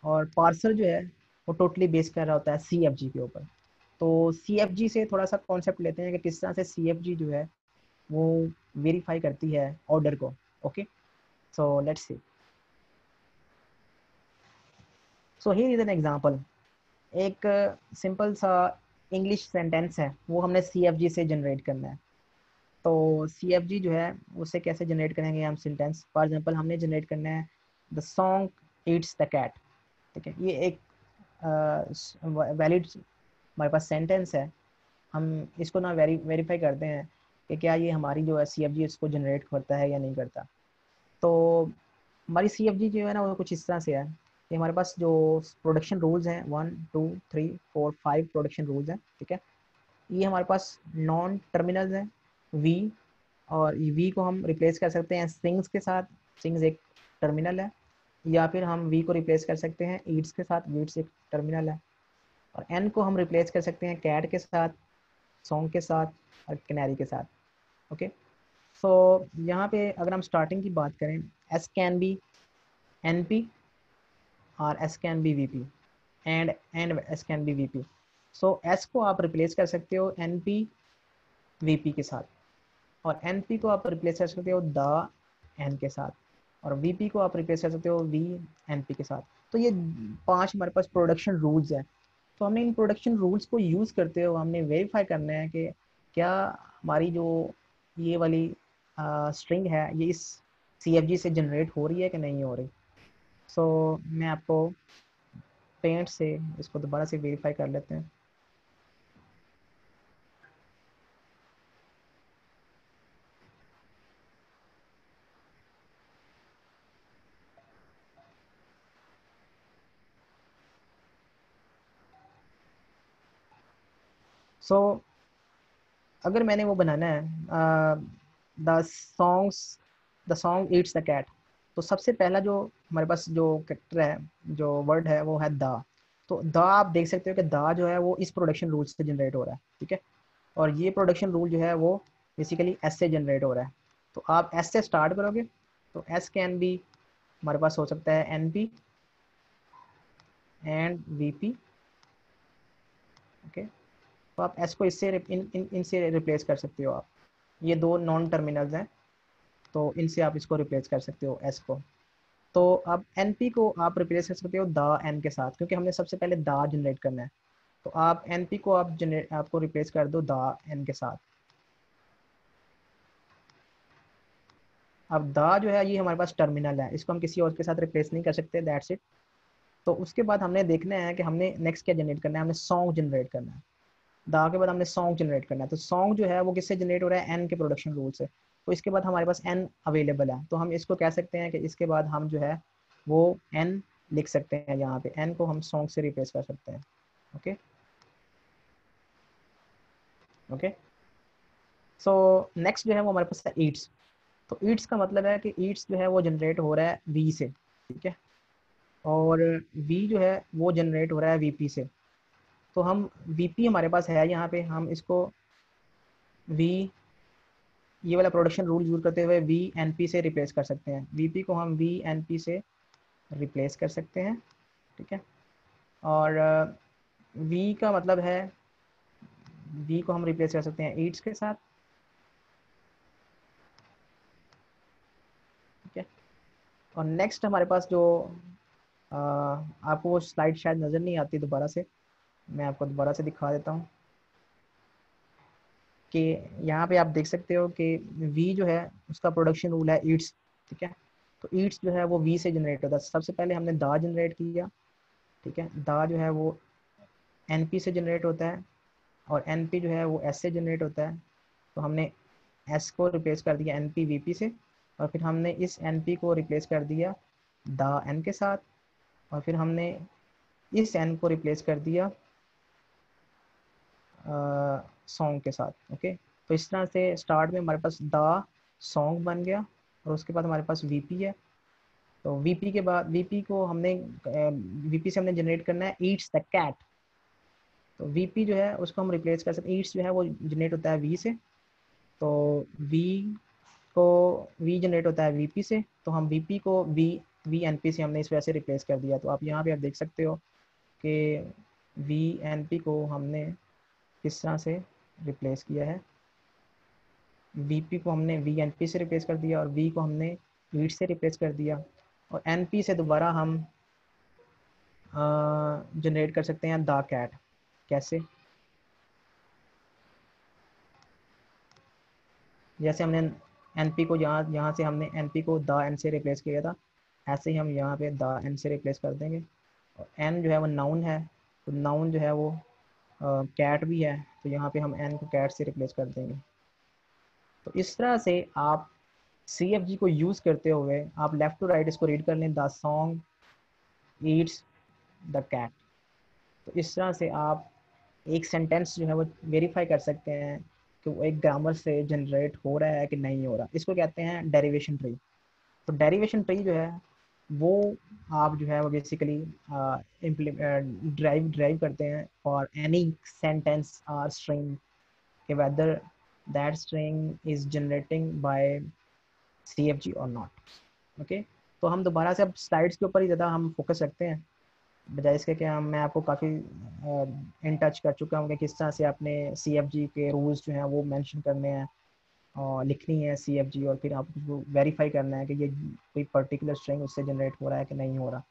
और पार्सर जो है वो टोटली बेस कर रहा होता है CFG के ऊपर। तो CFG से थोड़ा सा कॉन्सेप्ट लेते हैं कि किस तरह से CFG जो है वो वेरीफाई करती है ऑर्डर को। Okay, so let's see. So here is an example. एक सिंपल सा इंग्लिश सेंटेंस है, वो हमने CFG से जनरेट करना है। तो CFG जो है उसे कैसे जनरेट करेंगे हम सेंटेंस। फॉर एग्जांपल हमने जनरेट करना है the song eats the cat. ठीक है, ये एक वैलिड हमारे पास सेंटेंस है। हम इसको ना वेरीफाई करते हैं कि क्या ये हमारी जो है CFG इसको जनरेट करता है या नहीं करता। तो हमारी CFG जो है ना वो कुछ इस तरह से है कि हमारे पास जो प्रोडक्शन रूल्स हैं 1 2 3 4 5 प्रोडक्शन रूल्स हैं। ठीक है, ये हमारे पास नॉन टर्मिनल्स हैं वी, और वी को हम रिप्लेस कर सकते हैं स्ट्रिंग्स के साथ। स्ट्रिंग्स एक टर्मिनल है, या फिर हम वी को रिप्लेस कर सकते हैं ईट्स के साथ, वीट्स एक टर्मिनल है। और एन को हम रिप्लेस कर सकते हैं कैट के साथ, सॉन्ग के साथ, और कैनरी के साथ। ओके, सो यहाँ पे अगर हम स्टार्टिंग की बात करें, एस कैन बी NP और S can be VP, and S can be VP। So S को आप रिप्लेस कर सकते हो NP VP के साथ, और NP को आप रिप्लेस कर सकते हो द एन के साथ, और VP को आप रिप्लेस कर सकते हो VNP के साथ। तो ये 5 हमारे पास प्रोडक्शन रूल्स हैं। तो हमने इन प्रोडक्शन रूल्स को यूज़ करते हुए हमने वेरीफाई करना है कि क्या हमारी जो ये वाली स्ट्रिंग है ये इस CFG से जनरेट हो रही है कि नहीं हो रही। सो मैं आपको पेंट से इसको दोबारा से वेरीफाई कर लेते हैं। सो अगर मैंने वो बनाना है the song eats the cat, तो सबसे पहला जो हमारे पास जो कैरेक्टर है, जो वर्ड है, वो है द। तो द आप देख सकते हो कि द जो है वो इस प्रोडक्शन रूल से जनरेट हो रहा है, ठीक है। और ये प्रोडक्शन रूल जो है वो बेसिकली एस से जनरेट हो रहा है। तो आप एस से स्टार्ट करोगे तो एस कैन बी हमारे पास हो सकता है N P and V P, okay. तो आप एस को इससे इनसे रिप्लेस कर सकते हो आप। ये दो नॉन टर्मिनल्स हैं, तो इनसे आप इसको रिप्लेस कर सकते हो एस को। तो अब एन पी को आप रिप्लेस कर सकते हो द एन के साथ, क्योंकि हमने सबसे पहले द जनरेट करना है। तो आप एन पी को आप जनरेट आपको रिप्लेस कर दो द एन के साथ। अब द जो है ये हमारे पास टर्मिनल है, इसको हम किसी और के साथ रिप्लेस नहीं कर सकते, दैट्स इट। तो उसके बाद हमने देखना है कि हमने नेक्स्ट क्या जनरेट करना है, हमने सॉन्ग जनरेट करना है। दा के बाद हमने सॉन्ग जनरेट करना है। तो सॉन्ग जो है वो किससे जनरेट हो रहा है, एन के प्रोडक्शन रूल से। तो इसके बाद हमारे पास एन अवेलेबल है, तो हम इसको कह सकते हैं कि इसके बाद हम जो है वो एन लिख सकते हैं। यहाँ पे एन को हम सॉन्ग से रिप्लेस कर सकते हैं, ओके ओके। सो नेक्स्ट जो है वो हमारे पास है ईट्स। तो ईट्स का मतलब है कि ईट्स जो है वो जनरेट हो रहा है वी से, ठीक है। और वी जो है वो जनरेट हो रहा है वीपी से। तो हम वीपी हमारे पास है यहाँ पे, हम इसको वी ये वाला प्रोडक्शन रूल यूज करते हुए वी एन पी से रिप्लेस कर सकते हैं। वीपी को हम वी एन पी से रिप्लेस कर सकते हैं, ठीक है। और वी का मतलब है वी को हम रिप्लेस कर सकते हैं ईट्स के साथ, ठीक है। और नेक्स्ट हमारे पास जो आपको वो स्लाइड शायद नज़र नहीं आती, दोबारा से मैं आपको दोबारा से दिखा देता हूँ कि यहाँ पे आप देख सकते हो कि वी जो है उसका प्रोडक्शन रूल है ईट्स, ठीक है। तो ईट्स जो है वो वी से जनरेट होता है। सबसे पहले हमने दा जनरेट किया, ठीक है। दा जो है वो एन पी से जनरेट होता है, और एन पी जो है वो एस से जनरेट होता है। तो हमने एस को रिप्लेस कर दिया एन पी वी पी से, और फिर हमने इस एन पी को रिप्लेस कर दिया दा एन के साथ, और फिर हमने इस एन को रिप्लेस कर दिया सॉन्ग के साथ, ओके। तो इस तरह से स्टार्ट में हमारे पास द सॉन्ग बन गया, और उसके बाद हमारे पास वीपी है। तो वीपी के बाद वीपी को हमने वीपी से हमने जनरेट करना है ईट्स द कैट। तो वीपी जो है उसको हम रिप्लेस कर सकते हैं, ईट्स जो है वो जनरेट होता है वी से। तो वी को वी जनरेट होता है वीपी से, तो हम वीपी को वी वी एन पी से हमने इस वजह से रिप्लेस कर दिया। तो आप यहाँ पे आप देख सकते हो कि वी एन पी को हमने किस तरह से रिप्लेस किया है। वीपी को हमने वी एन पी से रिप्लेस कर दिया, और वी को हमने वीट से रिप्लेस कर दिया, और एन पी से दोबारा हम जनरेट कर सकते हैं द कैट। कैसे? जैसे हमने एन पी को यहाँ से हमने एन पी को द एन से रिप्लेस किया था, ऐसे ही हम यहाँ पे द एन से रिप्लेस कर देंगे। और एन जो है वो नाउन है, तो नाउन जो है वो कैट भी है, तो यहाँ पे हम एन को कैट से रिप्लेस कर देंगे। तो इस तरह से आप सी एफ जी को यूज़ करते हुए आप लेफ्ट टू राइट इसको रीड कर लें, the song eats the cat. तो इस तरह से आप एक सेंटेंस जो है वो वेरीफाई कर सकते हैं कि वो एक ग्रामर से जनरेट हो रहा है कि नहीं हो रहा। इसको कहते हैं डेरिवेशन ट्री। तो डेरिवेशन ट्री जो है वो आप जो है वो बेसिकली ड्राइव करते हैं फॉर एनी सेंटेंस और स्ट्रिंग कि whether that string is generating by C F G or not, okay. तो हम दोबारा से अब स्लाइड्स के ऊपर ही ज़्यादा हम फोकस रखते हैं, बजाय इसके कि मैं आपको काफ़ी इन टच कर चुका हूँ कि किस तरह से आपने सी एफ जी के रूल्स जो हैं वो मेंशन करने हैं और लिखनी है सी एफ जी, और फिर आपको वेरीफाई करना है कि ये कोई पर्टिकुलर स्ट्रिंग उससे जनरेट हो रहा है कि नहीं हो रहा।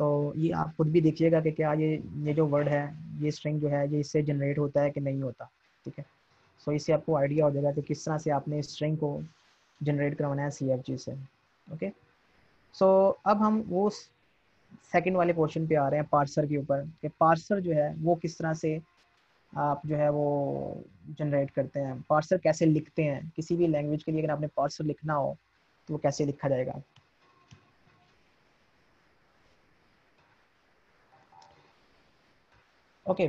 तो ये आप खुद भी देखिएगा कि क्या ये जो वर्ड है, ये स्ट्रिंग जो है ये इससे जनरेट होता है कि नहीं होता, ठीक है। सो इससे आपको आइडिया हो जाएगा कि किस तरह से आपने स्ट्रिंग को जनरेट करवाना है सी एफ जी से, ओके। सो अब हम वो सेकंड वाले पोर्शन पे आ रहे हैं, पार्सर के ऊपर, कि पार्सर जो है वो किस तरह से आप जो है वो जनरेट करते हैं, पार्सर कैसे लिखते हैं। किसी भी लैंग्वेज के लिए अगर आपने पार्सर लिखना हो तो वो कैसे लिखा जाएगा। ओके,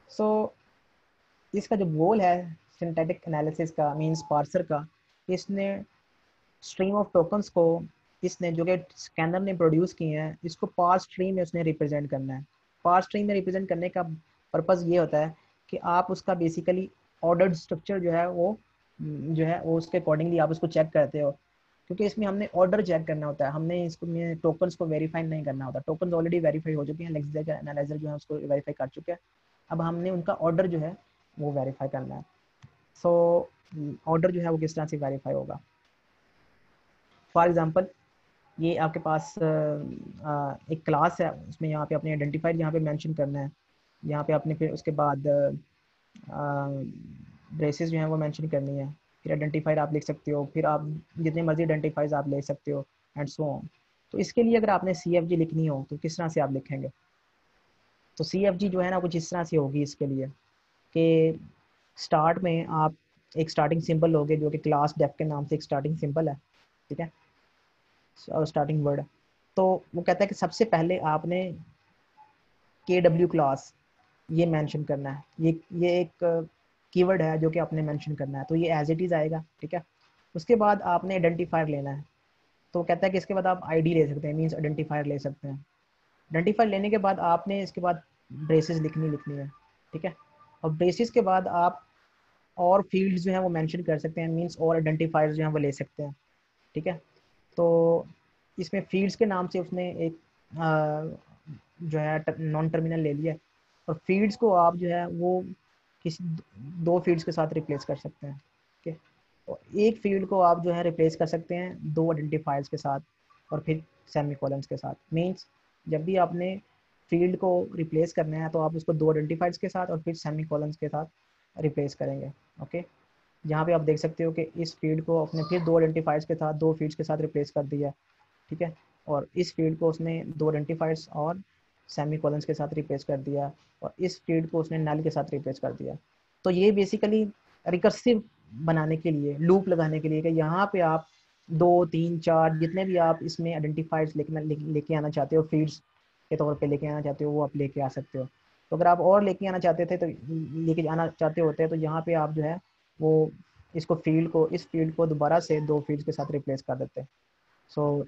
सो इसका जो गोल है सिंथेटिक एनालिसिस का मींस पार्सर का, इसने स्ट्रीम ऑफ टोकन्स को इसने जो कि स्कैनर ने प्रोड्यूस किए हैं इसको पार्स स्ट्रीम में उसने रिप्रेजेंट करना है। पार्स स्ट्रीम में रिप्रेजेंट करने का पर्पज़ ये होता है कि आप उसका बेसिकली ऑर्डर्ड स्ट्रक्चर जो है वो उसके अकॉर्डिंगली आप उसको चेक करते हो, क्योंकि इसमें हमने ऑर्डर चेक करना होता है, हमने इसको टोकन्स को वेरीफाई नहीं करना होता। टोकन्स ऑलरेडी वेरीफाई हो चुके हैं, लेक्सिकल एनालाइजर जो है उसको वेरीफाई कर चुके हैं, अब हमने उनका ऑर्डर जो है वो वेरीफाई करना है। सो ऑर्डर जो है वो किस तरह से वेरीफाई होगा, फॉर एग्जांपल ये आपके पास एक क्लास है, उसमें यहाँ पे अपने आइडेंटिफायर यहाँ पे मेंशन करना है, यहाँ पे आपने फिर उसके बाद ब्रेसेस जो है वो मेंशन करनी है, फिर आइडेंटिफायर आप लिख सकते हो, फिर आप जितने मर्जी आइडेंटिफायर्स आप ले सकते हो एंड सो ऑन। तो इसके लिए अगर आपने CFG लिखनी हो तो किस तरह से आप लिखेंगे, तो CFG जो है ना कुछ इस तरह से होगी इसके लिए कि स्टार्ट में आप एक स्टार्टिंग सिंबल लोगे जो कि क्लास डेफ के नाम से एक स्टार्टिंग सिंबल है, ठीक है, स्टार्टिंग वर्ड। तो वो कहता है कि सबसे पहले आपने KW क्लास ये मेंशन करना है, ये एक कीवर्ड है जो कि आपने मेंशन करना है, तो ये एज इट इज़ आएगा, ठीक है। उसके बाद आपने आइडेंटिफायर लेना है, तो कहता है कि इसके बाद आप ID ले सकते हैं, मीन्स आइडेंटिफायर ले सकते हैं। आइडेंटिफायर लेने के बाद आपने इसके बाद ब्रेसेस लिखनी है, ठीक है। और ब्रेसेस के बाद आप और फील्ड्स जो हैं वो मेंशन कर सकते हैं, मींस और आइडेंटिफायर्स जो हैं वो ले सकते हैं, ठीक है। तो इसमें फील्ड्स के नाम से उसने एक जो है नॉन टर्मिनल ले लिया, और फील्ड्स को आप जो है वो किसी दो फील्ड्स के साथ रिप्लेस कर सकते हैं, ठीक है। और एक फील्ड को आप जो है रिप्लेस कर सकते हैं दो आइडेंटिफायर्स के साथ और फिर सेमीकोलन्स के साथ। मींस जब भी आपने फील्ड को रिप्लेस करना है तो आप उसको दो आइडेंटिफायर्स के साथ और फिर सेमीकोलन्स के साथ रिप्लेस करेंगे, ओके। यहाँ पे आप देख सकते हो कि इस फील्ड को अपने फिर दो आइडेंटिफायर्स के साथ दो फील्ड्स के साथ रिप्लेस कर दिया, ठीक है। और इस फील्ड को उसने दो आइडेंटिफायर्स और सेमीकोलन्स के साथ रिप्लेस कर दिया, और इस फील्ड को उसने नल के साथ रिप्लेस कर दिया। तो ये बेसिकली रिकर्सिव बनाने के लिए, लूप लगाने के लिए कि यहाँ पे आप 2, 3, 4 जितने भी आप इसमें आइडेंटिफायर्स लेके आना चाहते हो, फील्ड्स के तौर पे लेके आना चाहते हो, वो आप लेके आ सकते हो। तो अगर आप और लेके आना चाहते थे तो लेके आना चाहते होते तो यहाँ पे आप जो है वो इस फील्ड को दोबारा से दो फील्ड्स के साथ रिप्लेस कर देते। सो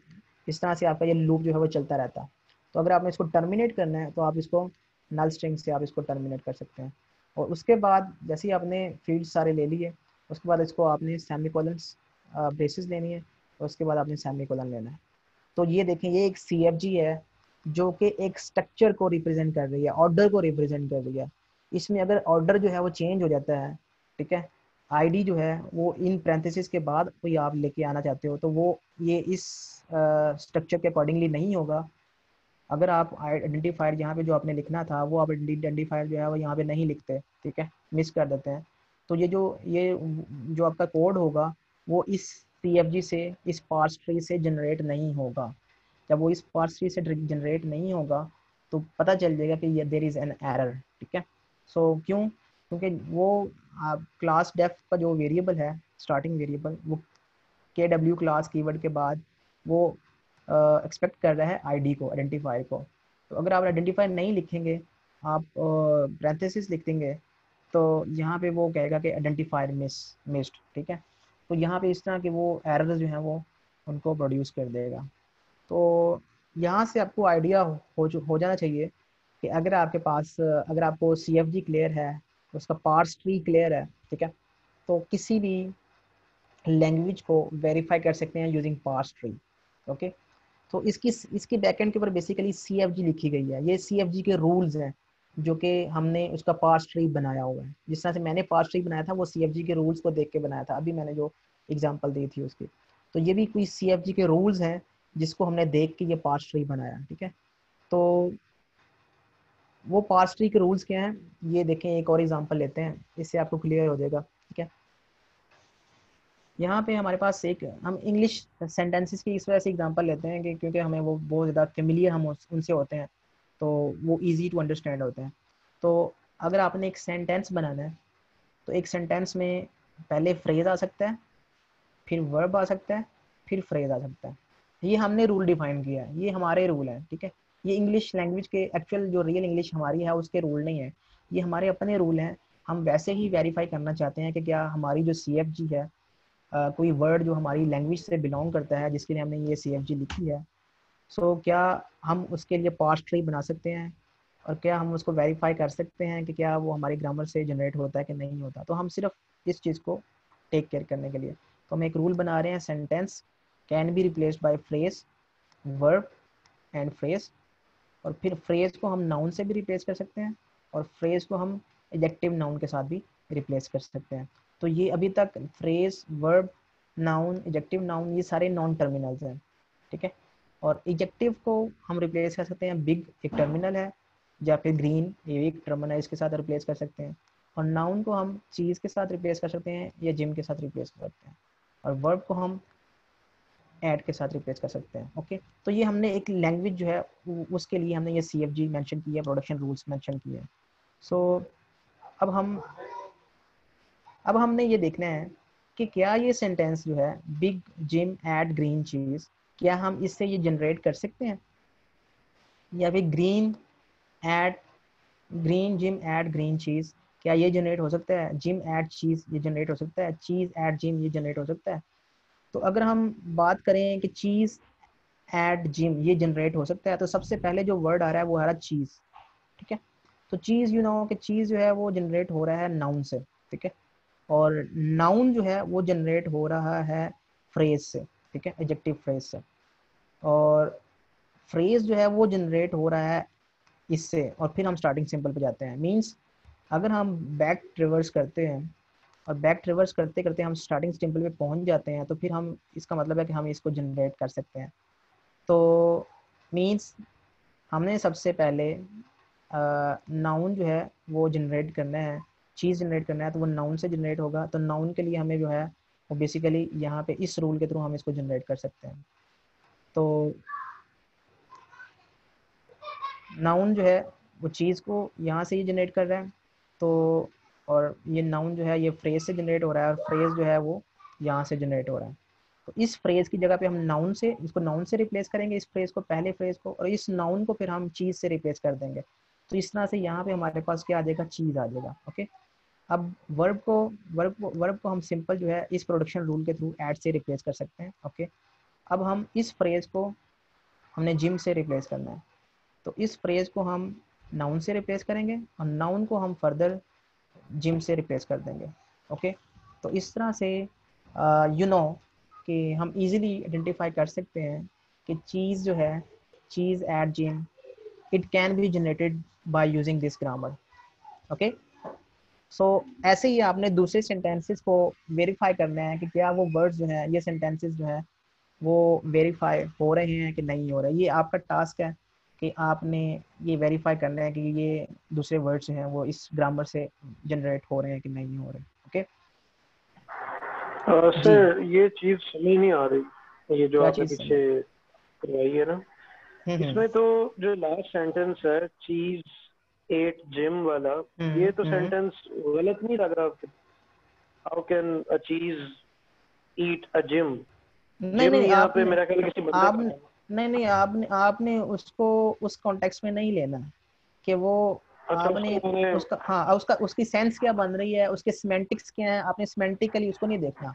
इस तरह से आपका ये लूप जो है वो चलता रहता है। तो अगर आपने इसको टर्मिनेट करना है तो आप इसको नल स्ट्रिंग से आप इसको टर्मिनेट कर सकते हैं। और उसके बाद जैसे ही आपने फील्ड सारे ले लिए, उसके बाद इसको आपने सेमीकोलन्स ब्रेसेस लेनी है, और उसके बाद आपने सेमीकोलन लेना है। तो ये देखें, ये एक CFG है जो कि एक स्ट्रक्चर को रिप्रेजेंट कर रही है, ऑर्डर को रिप्रेजेंट कर रही है। इसमें अगर ऑर्डर जो है वो चेंज हो जाता है, ठीक है, ID जो है वो इन पैरेंथेसिस के बाद कोई आप लेके आना चाहते हो तो वो ये इस स्ट्रक्चर के अकॉर्डिंगली नहीं होगा। अगर आप आइडेंटिफायर यहाँ पे जो आपने लिखना था वो आप आइडेंटिफायर जो है वो यहाँ पे नहीं लिखते, ठीक है, मिस कर देते हैं, तो ये जो आपका कोड होगा वो इस CFG से, इस पार्स ट्री से जनरेट नहीं होगा। जब वो इस पार्स ट्री से जनरेट नहीं होगा तो पता चल जाएगा कि ये देयर इज़ एन एरर, ठीक है। सो क्यों? क्योंकि वो क्लास डेफ का जो वेरिएबल है, स्टार्टिंग वेरिएबल, वो KW क्लास कीवर्ड के बाद वो एक्सपेक्ट कर रहा है ID को, आइडेंटिफायर को। तो अगर आप आइडेंटिफायर नहीं लिखेंगे, आप पैरेंथेसिस लिख देंगे, तो यहाँ पे वो कहेगा कि आइडेंटिफायर मिस्ड, ठीक है। तो यहाँ पे इस तरह के वो एरर्स जो हैं वो उनको प्रोड्यूस कर देगा। तो यहाँ से आपको आइडिया हो जाना चाहिए कि अगर आपके पास अगर आपको CFG क्लियर है, उसका पार्स ट्री क्लियर है, ठीक है, तो किसी भी लैंग्वेज को वेरीफाई कर सकते हैं यूजिंग पार्स ट्री, ओके। तो इसकी बैकएंड के ऊपर बेसिकली CFG लिखी गई है। ये CFG के रूल्स हैं जो कि हमने उसका पार्स ट्री बनाया हुआ है। जिस तरह से मैंने पार्स ट्री बनाया था वो CFG के रूल्स को देख के बनाया था, अभी मैंने जो एग्जांपल दी थी उसकी। तो ये भी कोई CFG के रूल्स हैं जिसको हमने देख के ये पार्स ट्री बनाया, ठीक है। तो वो पार्स ट्री के रूल्स क्या हैं, ये देखें, एक और एग्जांपल लेते हैं, इससे आपको क्लियर हो जाएगा, ठीक है। यहाँ पे हमारे पास एक, हम इंग्लिश सेंटेंसेस की इस वजह से एग्जांपल लेते हैं कि क्योंकि हमें वो बहुत ज़्यादा फेमिलियर हम उनसे होते हैं, तो वो इजी टू अंडरस्टैंड होते हैं। तो अगर आपने एक सेंटेंस बनाना है तो एक सेंटेंस में पहले फ्रेज आ सकता है, फिर वर्ब आ सकता है, फिर फ्रेज आ सकता है। ये हमने रूल डिफाइन किया है, ये हमारे रूल हैं, ठीक है। ये इंग्लिश लैंग्वेज के एक्चुअल जो रियल इंग्लिश हमारी है उसके रूल नहीं है, ये हमारे अपने रूल हैं। हम वैसे ही वेरीफाई करना चाहते हैं कि क्या हमारी जो CFG है, कोई वर्ड जो हमारी लैंग्वेज से बिलोंग करता है जिसके लिए हमने ये CFG लिखी है, सो क्या हम उसके लिए पार्स ट्री बना सकते हैं, और क्या हम उसको वेरीफाई कर सकते हैं कि क्या वो हमारी ग्रामर से जनरेट होता है कि नहीं होता। तो हम सिर्फ इस चीज़ को टेक केयर करने के लिए तो हम एक रूल बना रहे हैं, sentence can be replaced by phrase, verb and phrase. और फिर फ्रेज को हम नाउन से भी रिप्लेस कर सकते हैं, और फ्रेज को हम एडजेक्टिव नाउन के साथ भी रिप्लेस कर सकते हैं। तो ये अभी तक phrase, verb, noun, adjective noun, ये सारे नॉन टर्मिनल्स हैं, ठीक है। और एडजेक्टिव को हम रिप्लेस कर सकते हैं, बिग एक टर्मिनल है, या फिर ग्रीन ये एक टर्मिनल है, इसके साथ रिप्लेस कर सकते हैं। और नाउन को हम चीज़ के साथ रिप्लेस कर सकते हैं या जिम के साथ रिप्लेस कर सकते हैं। और वर्ब को हम ऐड के साथ रिप्लेस कर सकते हैं। ओके, तो ये हमने एक लैंग्वेज जो है उसके लिए हमने ये CFG मेंशन किया है, प्रोडक्शन रूल्स मेंशन किए हैं। सो अब हमने ये देखना है कि क्या ये सेंटेंस जो है बिग जिम ऐड ग्रीन चीज, क्या हम इससे ये जनरेट कर सकते हैं, या फिर ग्रीन जिम ऐड ग्रीन चीज, क्या ये जनरेट हो सकता है, जिम ऐड चीज ये जनरेट हो सकता है, चीज ऐड जिम ये जनरेट हो सकता है। तो अगर हम बात करें कि चीज ऐड जिम ये जनरेट हो सकता है, तो सबसे पहले जो वर्ड आ रहा है वो आ रहा है चीज, ठीक है। तो चीज कि चीज जो है वो जनरेट हो रहा है नाउन से, ठीक है। और नाउन जो है वो जनरेट हो रहा है फ्रेज से, ठीक है, एडजेक्टिव फ्रेज से। और फ्रेज जो है वो जनरेट हो रहा है इससे, और फिर हम स्टार्टिंग सिंपल पे जाते हैं। मींस अगर हम बैक रिवर्स करते हैं और बैक रिवर्स करते करते हम स्टार्टिंग सिंपल पे पहुंच जाते हैं, तो फिर हम इसका मतलब है कि हम इसको जनरेट कर सकते हैं। तो मींस हमने सबसे पहले नाउन जो है वो जनरेट करना है, चीज़ जनरेट करना है, तो वो नाउन से जनरेट होगा। तो नाउन के लिए हमें जो है वो बेसिकली यहाँ पे इस रूल के थ्रू हम इसको जनरेट कर सकते हैं। तो नाउन जो है वो चीज़ को यहाँ से ही जनरेट कर रहा है, तो और ये नाउन जो है ये फ्रेज से जनरेट हो रहा है, और फ्रेज जो है वो यहाँ से जनरेट हो रहा है। तो इस फ्रेज की जगह पे हम नाउन से इसको नाउन से रिप्लेस करेंगे, इस फ्रेज को, पहले फ्रेज को, और इस नाउन को फिर हम चीज़ से रिप्लेस कर देंगे। तो इस तरह से यहाँ पे हमारे पास क्या आ जाएगा, चीज़ आ जाएगा। ओके, अब वर्ब को हम सिंपल जो है इस प्रोडक्शन रूल के थ्रू ऐड से रिप्लेस कर सकते हैं। ओके, अब हम इस फ्रेज को हमने जिम से रिप्लेस करना है, तो इस फ्रेज को हम नाउन से रिप्लेस करेंगे, और नाउन को हम फर्दर जिम से रिप्लेस कर देंगे। ओके, तो इस तरह से कि हम इजीली आइडेंटिफाई कर सकते हैं कि चीज़ जो है, चीज़ एट जिम, it can be generated by using this grammar. Okay, so ऐसे ही आपने दूसरे सेंटेंसेस को वेरीफाई करना है कि क्या वो वर्ड्स जो है, ये सेंटेंसेस जो है वो वेरीफाई हो रहे हैं कि नहीं हो रहे। ये आपका टास्क है कि आपने ये वेरीफाई करना है कि ये दूसरे वर्ड्स जो हैं वो इस ग्रामर से जनरेट हो रहे हैं कि नहीं हो रहे। ओके सर, ये चीज समझ नहीं आ रही, ये जो क्या आपने चीज़ पीछे करवाई है ना, इसमें तो जो लास्ट सेंटेंस है चीज एट जिम वाला, ये तो सेंटेंस गलत नहीं लग रहा? हाउ कैन अ चीज ईट अ जिम? नहीं जिम नहीं, यहाँ पे आपने मेरा ख्याल किसी बंदे का आपने है। नहीं नहीं, आपने उसको उस कॉन्टेक्स्ट में नहीं लेना कि वो अच्छा, आपने उसको मैंने उसका, हाँ, उसकी सेंस क्या बन रही है, उसके सिमेंटिक्स क्या है, आपने सिमेंटिकली उसको नहीं देखना।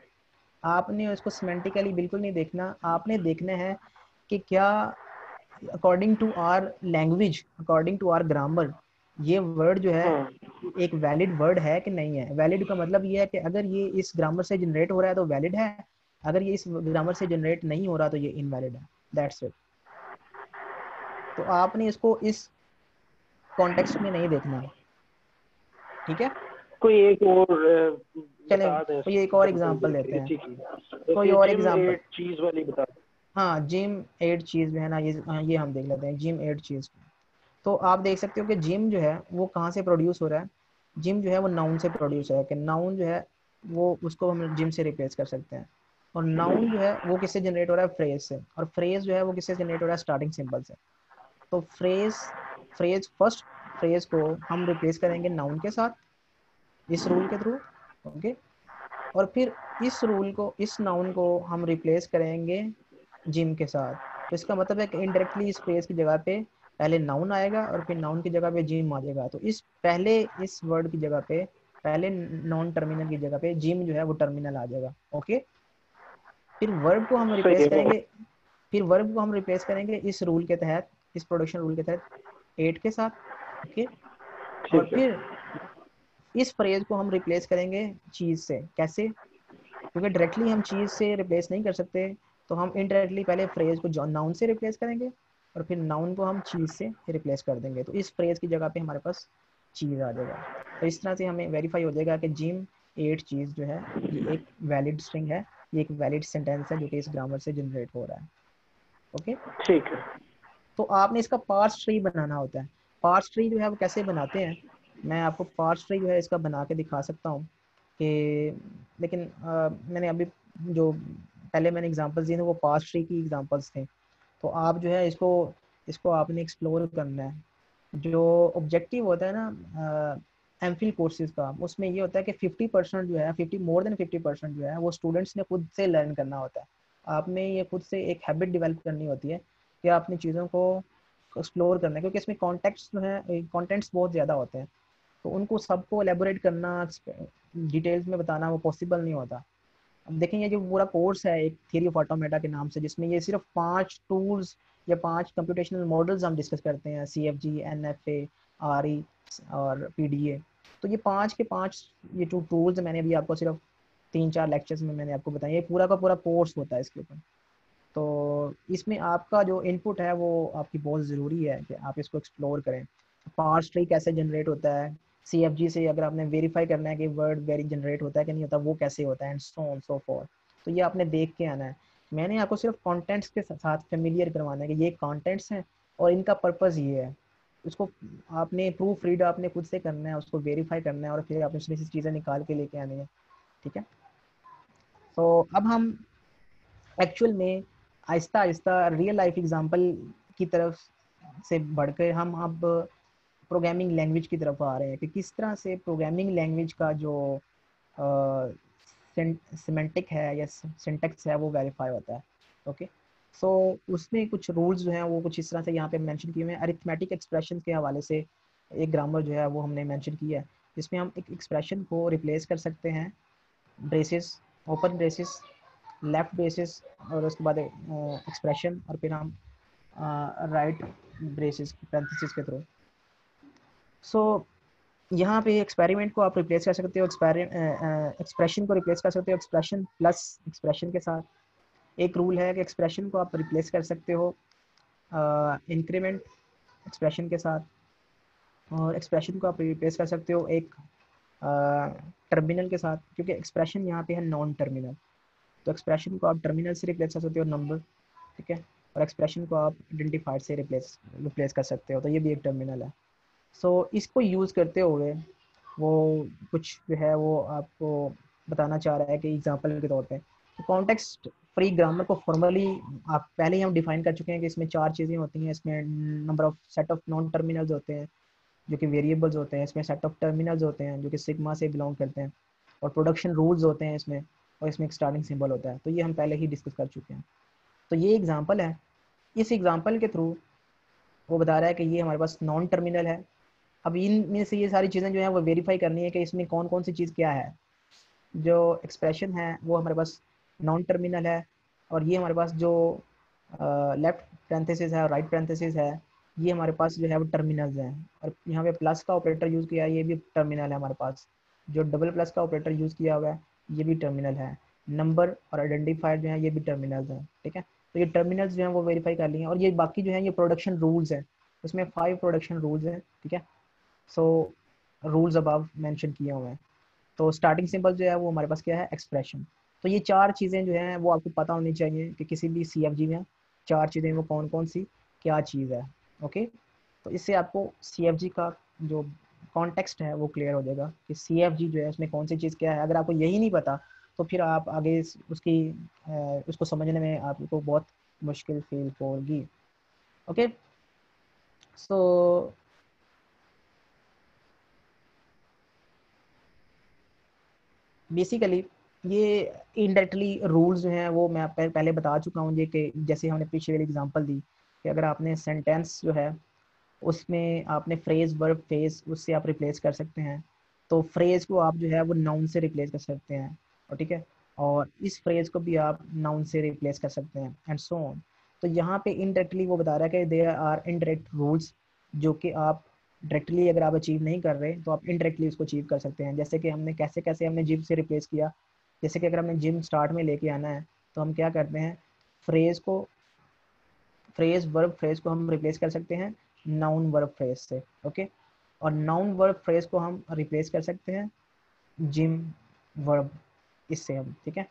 आपने उसको सिमेंटिकली बिल्कुल नहीं देखना। आपने देखना है कि क्या according to our language, according to our grammar, ये वर्ड जो है एक वैलिड वर्ड है कि नहीं है। वैलिड का मतलब ये है कि अगर ये इस ग्रामर से जनरेट हो रहा है तो वैलिड है, अगर ये इस ग्रामर से जनरेट नहीं हो रहा तो ये इनवैलिड है। That's it. तो आपने इसको इस कॉन्टेक्स्ट में नहीं देखना, ठीक है। कोई एक और चलें बता दें कोई एक और एग्जांपल एग्जांपल देके देते हैं, इसी की, कोई जैसे और जिम एग्जांपल। एट चीज वाली बता दें। हाँ, जिम एड चीज जो है ना, ये हम देख लेते हैं, जिम एड चीज। तो आप देख सकते हो कि जिम जो है वो कहाँ से प्रोड्यूस हो रहा है। जिम जो है वो नाउन से प्रोड्यूस है, कि नाउन जो है वो उसको हम जिम से रिप्लेस कर सकते हैं। और नाउन जो है वो किससे जनरेट हो रहा है, फ्रेज से। और फ्रेज जो है वो किससे जनरेट हो रहा है, स्टार्टिंग सिंबल से। तो फ्रेज फ्रेज फर्स्ट फ्रेज को हम रिप्लेस करेंगे नाउन के साथ इस रूल के थ्रू। ओके, और फिर इस नाउन को हम रिप्लेस करेंगे जिम के साथ। तो इसका मतलब है कि इनडायरेक्टली इस फ्रेज की जगह पे पहले नाउन आएगा और फिर नाउन की जगह पे जिम आ जाएगा। तो इस वर्ड की जगह पे पहले नॉन टर्मिनल की जगह पे जिम जो है वो टर्मिनल आ जाएगा। ओके, फिर वर्ब को हम रिप्लेस करेंगे, फिर वर्ब को हम रिप्लेस करेंगे इस रूल के तहत, इस प्रोडक्शन रूल के तहत 8 के साथ। ओके, और फिर इस फ्रेज को हम रिप्लेस करेंगे चीज से। कैसे? क्योंकि डायरेक्टली हम चीज से रिप्लेस नहीं कर सकते, तो हम इनडायरेक्टली पहले फ्रेज को नाउन से रिप्लेस करेंगे और फिर नाउन को हम चीज से रिप्लेस कर देंगे, तो इस फ्रेज की जगह पे हमारे पास चीज आ जाएगा। तो इस तरह से हमें वेरीफाई हो जाएगा कि जिम 8 चीज जो है ये एक वैलिड स्ट्रिंग है, ये एक वैलिड सेंटेंस है जो कि इस ग्रामर से जनरेट हो रहा है। ओके, ठीक है। तो आपने इसका पार्स ट्री बनाना होता है। पार्स ट्री जो है वो कैसे बनाते हैं, मैं आपको पार्स ट्री जो है इसका बना के दिखा सकता हूँ कि, लेकिन मैंने अभी जो पहले मैंने एग्जांपल्स दिए थे वो पार्स ट्री की एग्जांपल्स थे, तो आप जो है इसको इसको आपने एक्सप्लोर करना है। जो ऑब्जेक्टिव होता है ना एमफिल कोर्सेज का, उसमें ये होता है कि 50% जो है 50 मोर देन 50% जो है वो स्टूडेंट्स ने खुद से लर्न करना होता है। आपने ये खुद से एक हैबिट डेवलप करनी होती है कि आपने चीज़ों को एक्सप्लोर करना है, क्योंकि इसमें कॉन्टेक्ट्स जो है कॉन्टेंट्स बहुत ज़्यादा होते हैं, तो उनको सबको एलेबोरेट करना, डिटेल्स में बताना वो पॉसिबल नहीं होता। अब देखें ये जो पूरा कोर्स है एक थ्योरी ऑफ ऑटोमेटा के नाम से, जिसमें ये सिर्फ 5 टूल्स या 5 कंप्यूटेशनल मॉडल्स हम डिस्कस करते हैं, CFG, NFA, RE और PDA। तो ये 5 के 5 ये टूल्स मैंने अभी आपको सिर्फ 3-4 लेक्चर्स में मैंने आपको बताया, ये पूरा का पूरा कोर्स होता है इसके ऊपर। तो इसमें आपका जो इनपुट है वो आपकी बहुत ज़रूरी है कि आप इसको एक्सप्लोर करें। पार्स ट्री कैसे जनरेट होता है, CFG से अगर आपने वेरीफाई करना है कि वर्ड वेरी जनरेट होता है कि नहीं होता, वो कैसे होता है, and so on so for, तो ये आपने देख के आना है। मैंने आपको सिर्फ कंटेंट्स के साथ फेमिलियर करवाना है कि ये कंटेंट्स हैं और इनका पर्पज़ ये है। उसको आपने प्रूफ रीड आपने खुद से करना है, उसको वेरीफाई करना है और फिर आपने उसमें से चीज़ें निकाल के लेके आनी है। ठीक है, तो अब हम एक्चुअल में Aahista Aahista real life example की तरफ से बढ़कर हम अब प्रोग्रामिंग लैंग्वेज की तरफ आ रहे हैं कि किस तरह से प्रोग्रामिंग लैंग्वेज का जो सिमेंटिक है या सिंटेक्स है वो वेरीफाई होता है। ओके, सो उसमें कुछ रूल्स जो हैं वो कुछ इस तरह से यहाँ पे मेंशन किए हुए हैं। अरिथमेटिक एक्सप्रेशन के हवाले से एक ग्रामर जो है वो हमने मेंशन किया है, जिसमें हम एक एक्सप्रेशन को रिप्लेस कर सकते हैं braces, open braces, left braces और उसके बाद एक्सप्रेशन और फिर हम राइट ब्रेसेस पैरेंथेसिस के थ्रू। सो यहाँ पे एक्सपेरिमेंट को आप रिप्लेस कर सकते हो, एक्सप्रेशन को रिप्लेस कर सकते हो एक्सप्रेशन प्लस एक्सप्रेशन के साथ। एक रूल है कि एक्सप्रेशन को आप रिप्लेस कर सकते हो इंक्रीमेंट एक्सप्रेशन के साथ, और एक्सप्रेशन को आप रिप्लेस कर सकते हो एक टर्मिनल के साथ, क्योंकि एक्सप्रेशन यहाँ पे है नॉन टर्मिनल, तो एक्सप्रेशन को आप टर्मिनल से रिप्लेस कर सकते हो नंबर। ठीक है, और एक्सप्रेशन को आप आइडेंटिफाइड से रिप्लेस कर सकते हो, तो ये भी एक टर्मिनल है। सो इसको यूज़ करते हुए वो कुछ जो है वो आपको बताना चाह रहा है कि एग्जांपल के तौर पे कॉन्टेक्स्ट फ्री ग्रामर को फॉर्मली आप पहले ही हम डिफाइन कर चुके हैं कि इसमें 4 चीज़ें होती हैं। इसमें number of set of non terminals होते हैं जो कि वेरिएबल्स होते हैं, इसमें सेट ऑफ टर्मिनल्स होते हैं जो कि सिग्मा से बिलोंग करते हैं, और प्रोडक्शन रूल्स होते हैं इसमें, और इसमें एक स्टार्टिंग सिंबल होता है। तो ये हम पहले ही डिस्कस कर चुके हैं। तो ये एग्जांपल है, इस एग्जांपल के थ्रू वो बता रहा है कि ये हमारे पास नॉन टर्मिनल है। अब इनमें से ये सारी चीज़ें जो है वो वेरीफाई करनी है कि इसमें कौन कौन सी चीज़ क्या है। जो एक्सप्रेशन है वो हमारे पास नॉन टर्मिनल है, और ये हमारे पास जो लेफ्ट पैरेंथेसिस है और राइट पैरेंथेसिस है ये हमारे पास जो है वो टर्मिनल्स हैं। और यहाँ पे प्लस का ऑपरेटर यूज़ किया है, ये भी टर्मिनल है हमारे पास। जो डबल प्लस का ऑपरेटर यूज़ किया हुआ है ये भी टर्मिनल है। नंबर और आइडेंटिफायर जो है ये भी टर्मिनल्स हैं। ठीक है, तो ये टर्मिनल्स जो हैं वो वेरीफाई कर लिए, और ये बाकी जो है ये प्रोडक्शन रूल्स हैं, उसमें 5 प्रोडक्शन रूल्स हैं। ठीक है, सो रूल्स अबव मेंशन किए हुए हैं। तो स्टार्टिंग सिंबल जो है वो हमारे पास क्या है, एक्सप्रेशन। तो ये 4 चीज़ें जो हैं वो आपको पता होनी चाहिए कि किसी भी CFG में 4 चीज़ें वो कौन कौन सी क्या चीज़ है। ओके, तो इससे आपको CFG का जो कॉन्टेक्स्ट है वो क्लियर हो जाएगा कि CFG जो है उसमें कौन सी चीज़ क्या है। अगर आपको यही नहीं पता तो फिर आप आगे उसकी उसको समझने में आपको बहुत मुश्किल फील होगी। ओके, सो बेसिकली ये इनडायरेक्टली रूल्स जो हैं वो मैं पहले बता चुका हूँ ये कि जैसे हमने पीछे वाली एग्जांपल दी कि अगर आपने सेंटेंस जो है उसमें आपने फ्रेज वर्ब फेस उससे आप रिप्लेस कर सकते हैं। तो फ्रेज को आप जो है वो नाउन से रिप्लेस कर सकते हैं, और ठीक है, और इस फ्रेज को भी आप नाउन से रिप्लेस कर सकते हैं, एंड सो ऑन। तो यहाँ पे इनडायरेक्टली वो बता रहा है कि देयर आर इनडायरेक्ट रूल्स जो कि आप डायरेक्टली अगर आप अचीव नहीं कर रहे तो आप इनडायरेक्टली उसको अचीव कर सकते हैं। जैसे कि हमने कैसे कैसे हमने जिम से रिप्लेस किया, जैसे कि अगर हमने जिम स्टार्ट में लेके आना है तो हम क्या करते हैं, फ्रेज को वर्ब फ्रेज को हम रिप्लेस कर सकते हैं नाउन वर्ब फ्रेज से, ओके। और नाउन वर्ब फ्रेज को हम रिप्लेस कर सकते हैं जिम वर्ब, इससे हम, ठीक है।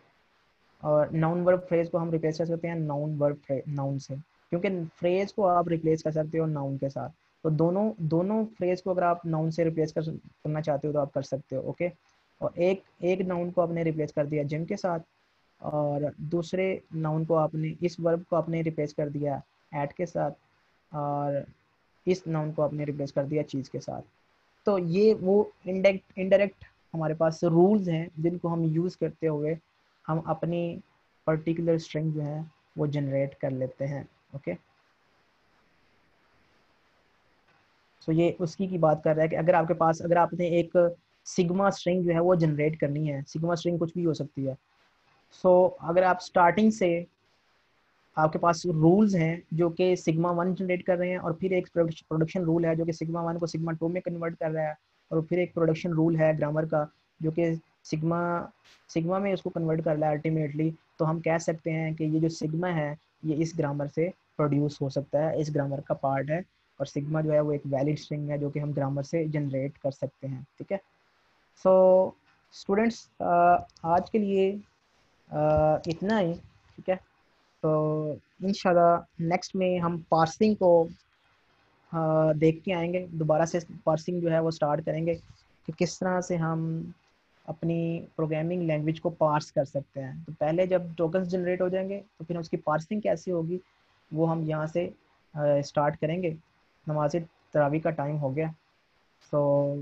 और नाउन वर्ब फ्रेज को हम रिप्लेस कर सकते हैं नाउन वर्ब नाउन से, क्योंकि फ्रेज को आप रिप्लेस कर सकते हो नाउन के साथ। तो दोनों दोनों फ्रेज को अगर आप नाउन से रिप्लेस करना चाहते हो तो आप कर सकते हो, ओके। और एक एक नाउन को आपने रिप्लेस कर दिया जिम के साथ, और दूसरे नाउन को आपने, इस वर्ब को आपने रिप्लेस कर दिया एट के साथ, और इस नाउन को आपने रिप्लेस कर दिया चीज़ के साथ। तो ये वो इनडायरेक्ट हमारे पास रूल्स हैं जिनको हम यूज़ करते हुए हम अपनी पर्टिकुलर स्ट्रिंग जो है वो जनरेट कर लेते हैं, ओके। सो ये उसकी की बात कर रहा है कि अगर आपके पास, अगर आपने एक सिग्मा स्ट्रिंग जो है वो जनरेट करनी है, सिग्मा स्ट्रिंग कुछ भी हो सकती है। सो अगर आप स्टार्टिंग से आपके पास रूल्स हैं जो कि सिग्मा 1 जनरेट कर रहे हैं, और फिर एक प्रोडक्शन रूल है जो कि सिग्मा 1 को सिग्मा 2 में कन्वर्ट कर रहा है, और फिर एक प्रोडक्शन रूल है ग्रामर का जो कि सिग्मा सिग्मा में उसको कन्वर्ट कर रहा है अल्टीमेटली। तो हम कह सकते हैं कि ये जो सिग्मा है ये इस ग्रामर से प्रोड्यूस हो सकता है, इस ग्रामर का पार्ट है, और सिग्मा जो है वो एक वैलिड स्ट्रिंग है जो कि हम ग्रामर से जनरेट कर सकते हैं, ठीक है। सो स्टूडेंट्स, आज के लिए इतना ही, ठीक है। तो इंशाल्लाह नेक्स्ट में हम पार्सिंग को देख के आएंगे, दोबारा से पार्सिंग जो है वो स्टार्ट करेंगे कि किस तरह से हम अपनी प्रोग्रामिंग लैंग्वेज को पार्स कर सकते हैं। तो पहले जब टोकन्स जनरेट हो जाएंगे तो फिर उसकी पार्सिंग कैसी होगी वो हम यहाँ से स्टार्ट करेंगे। नमाज तरावी का टाइम हो गया, सो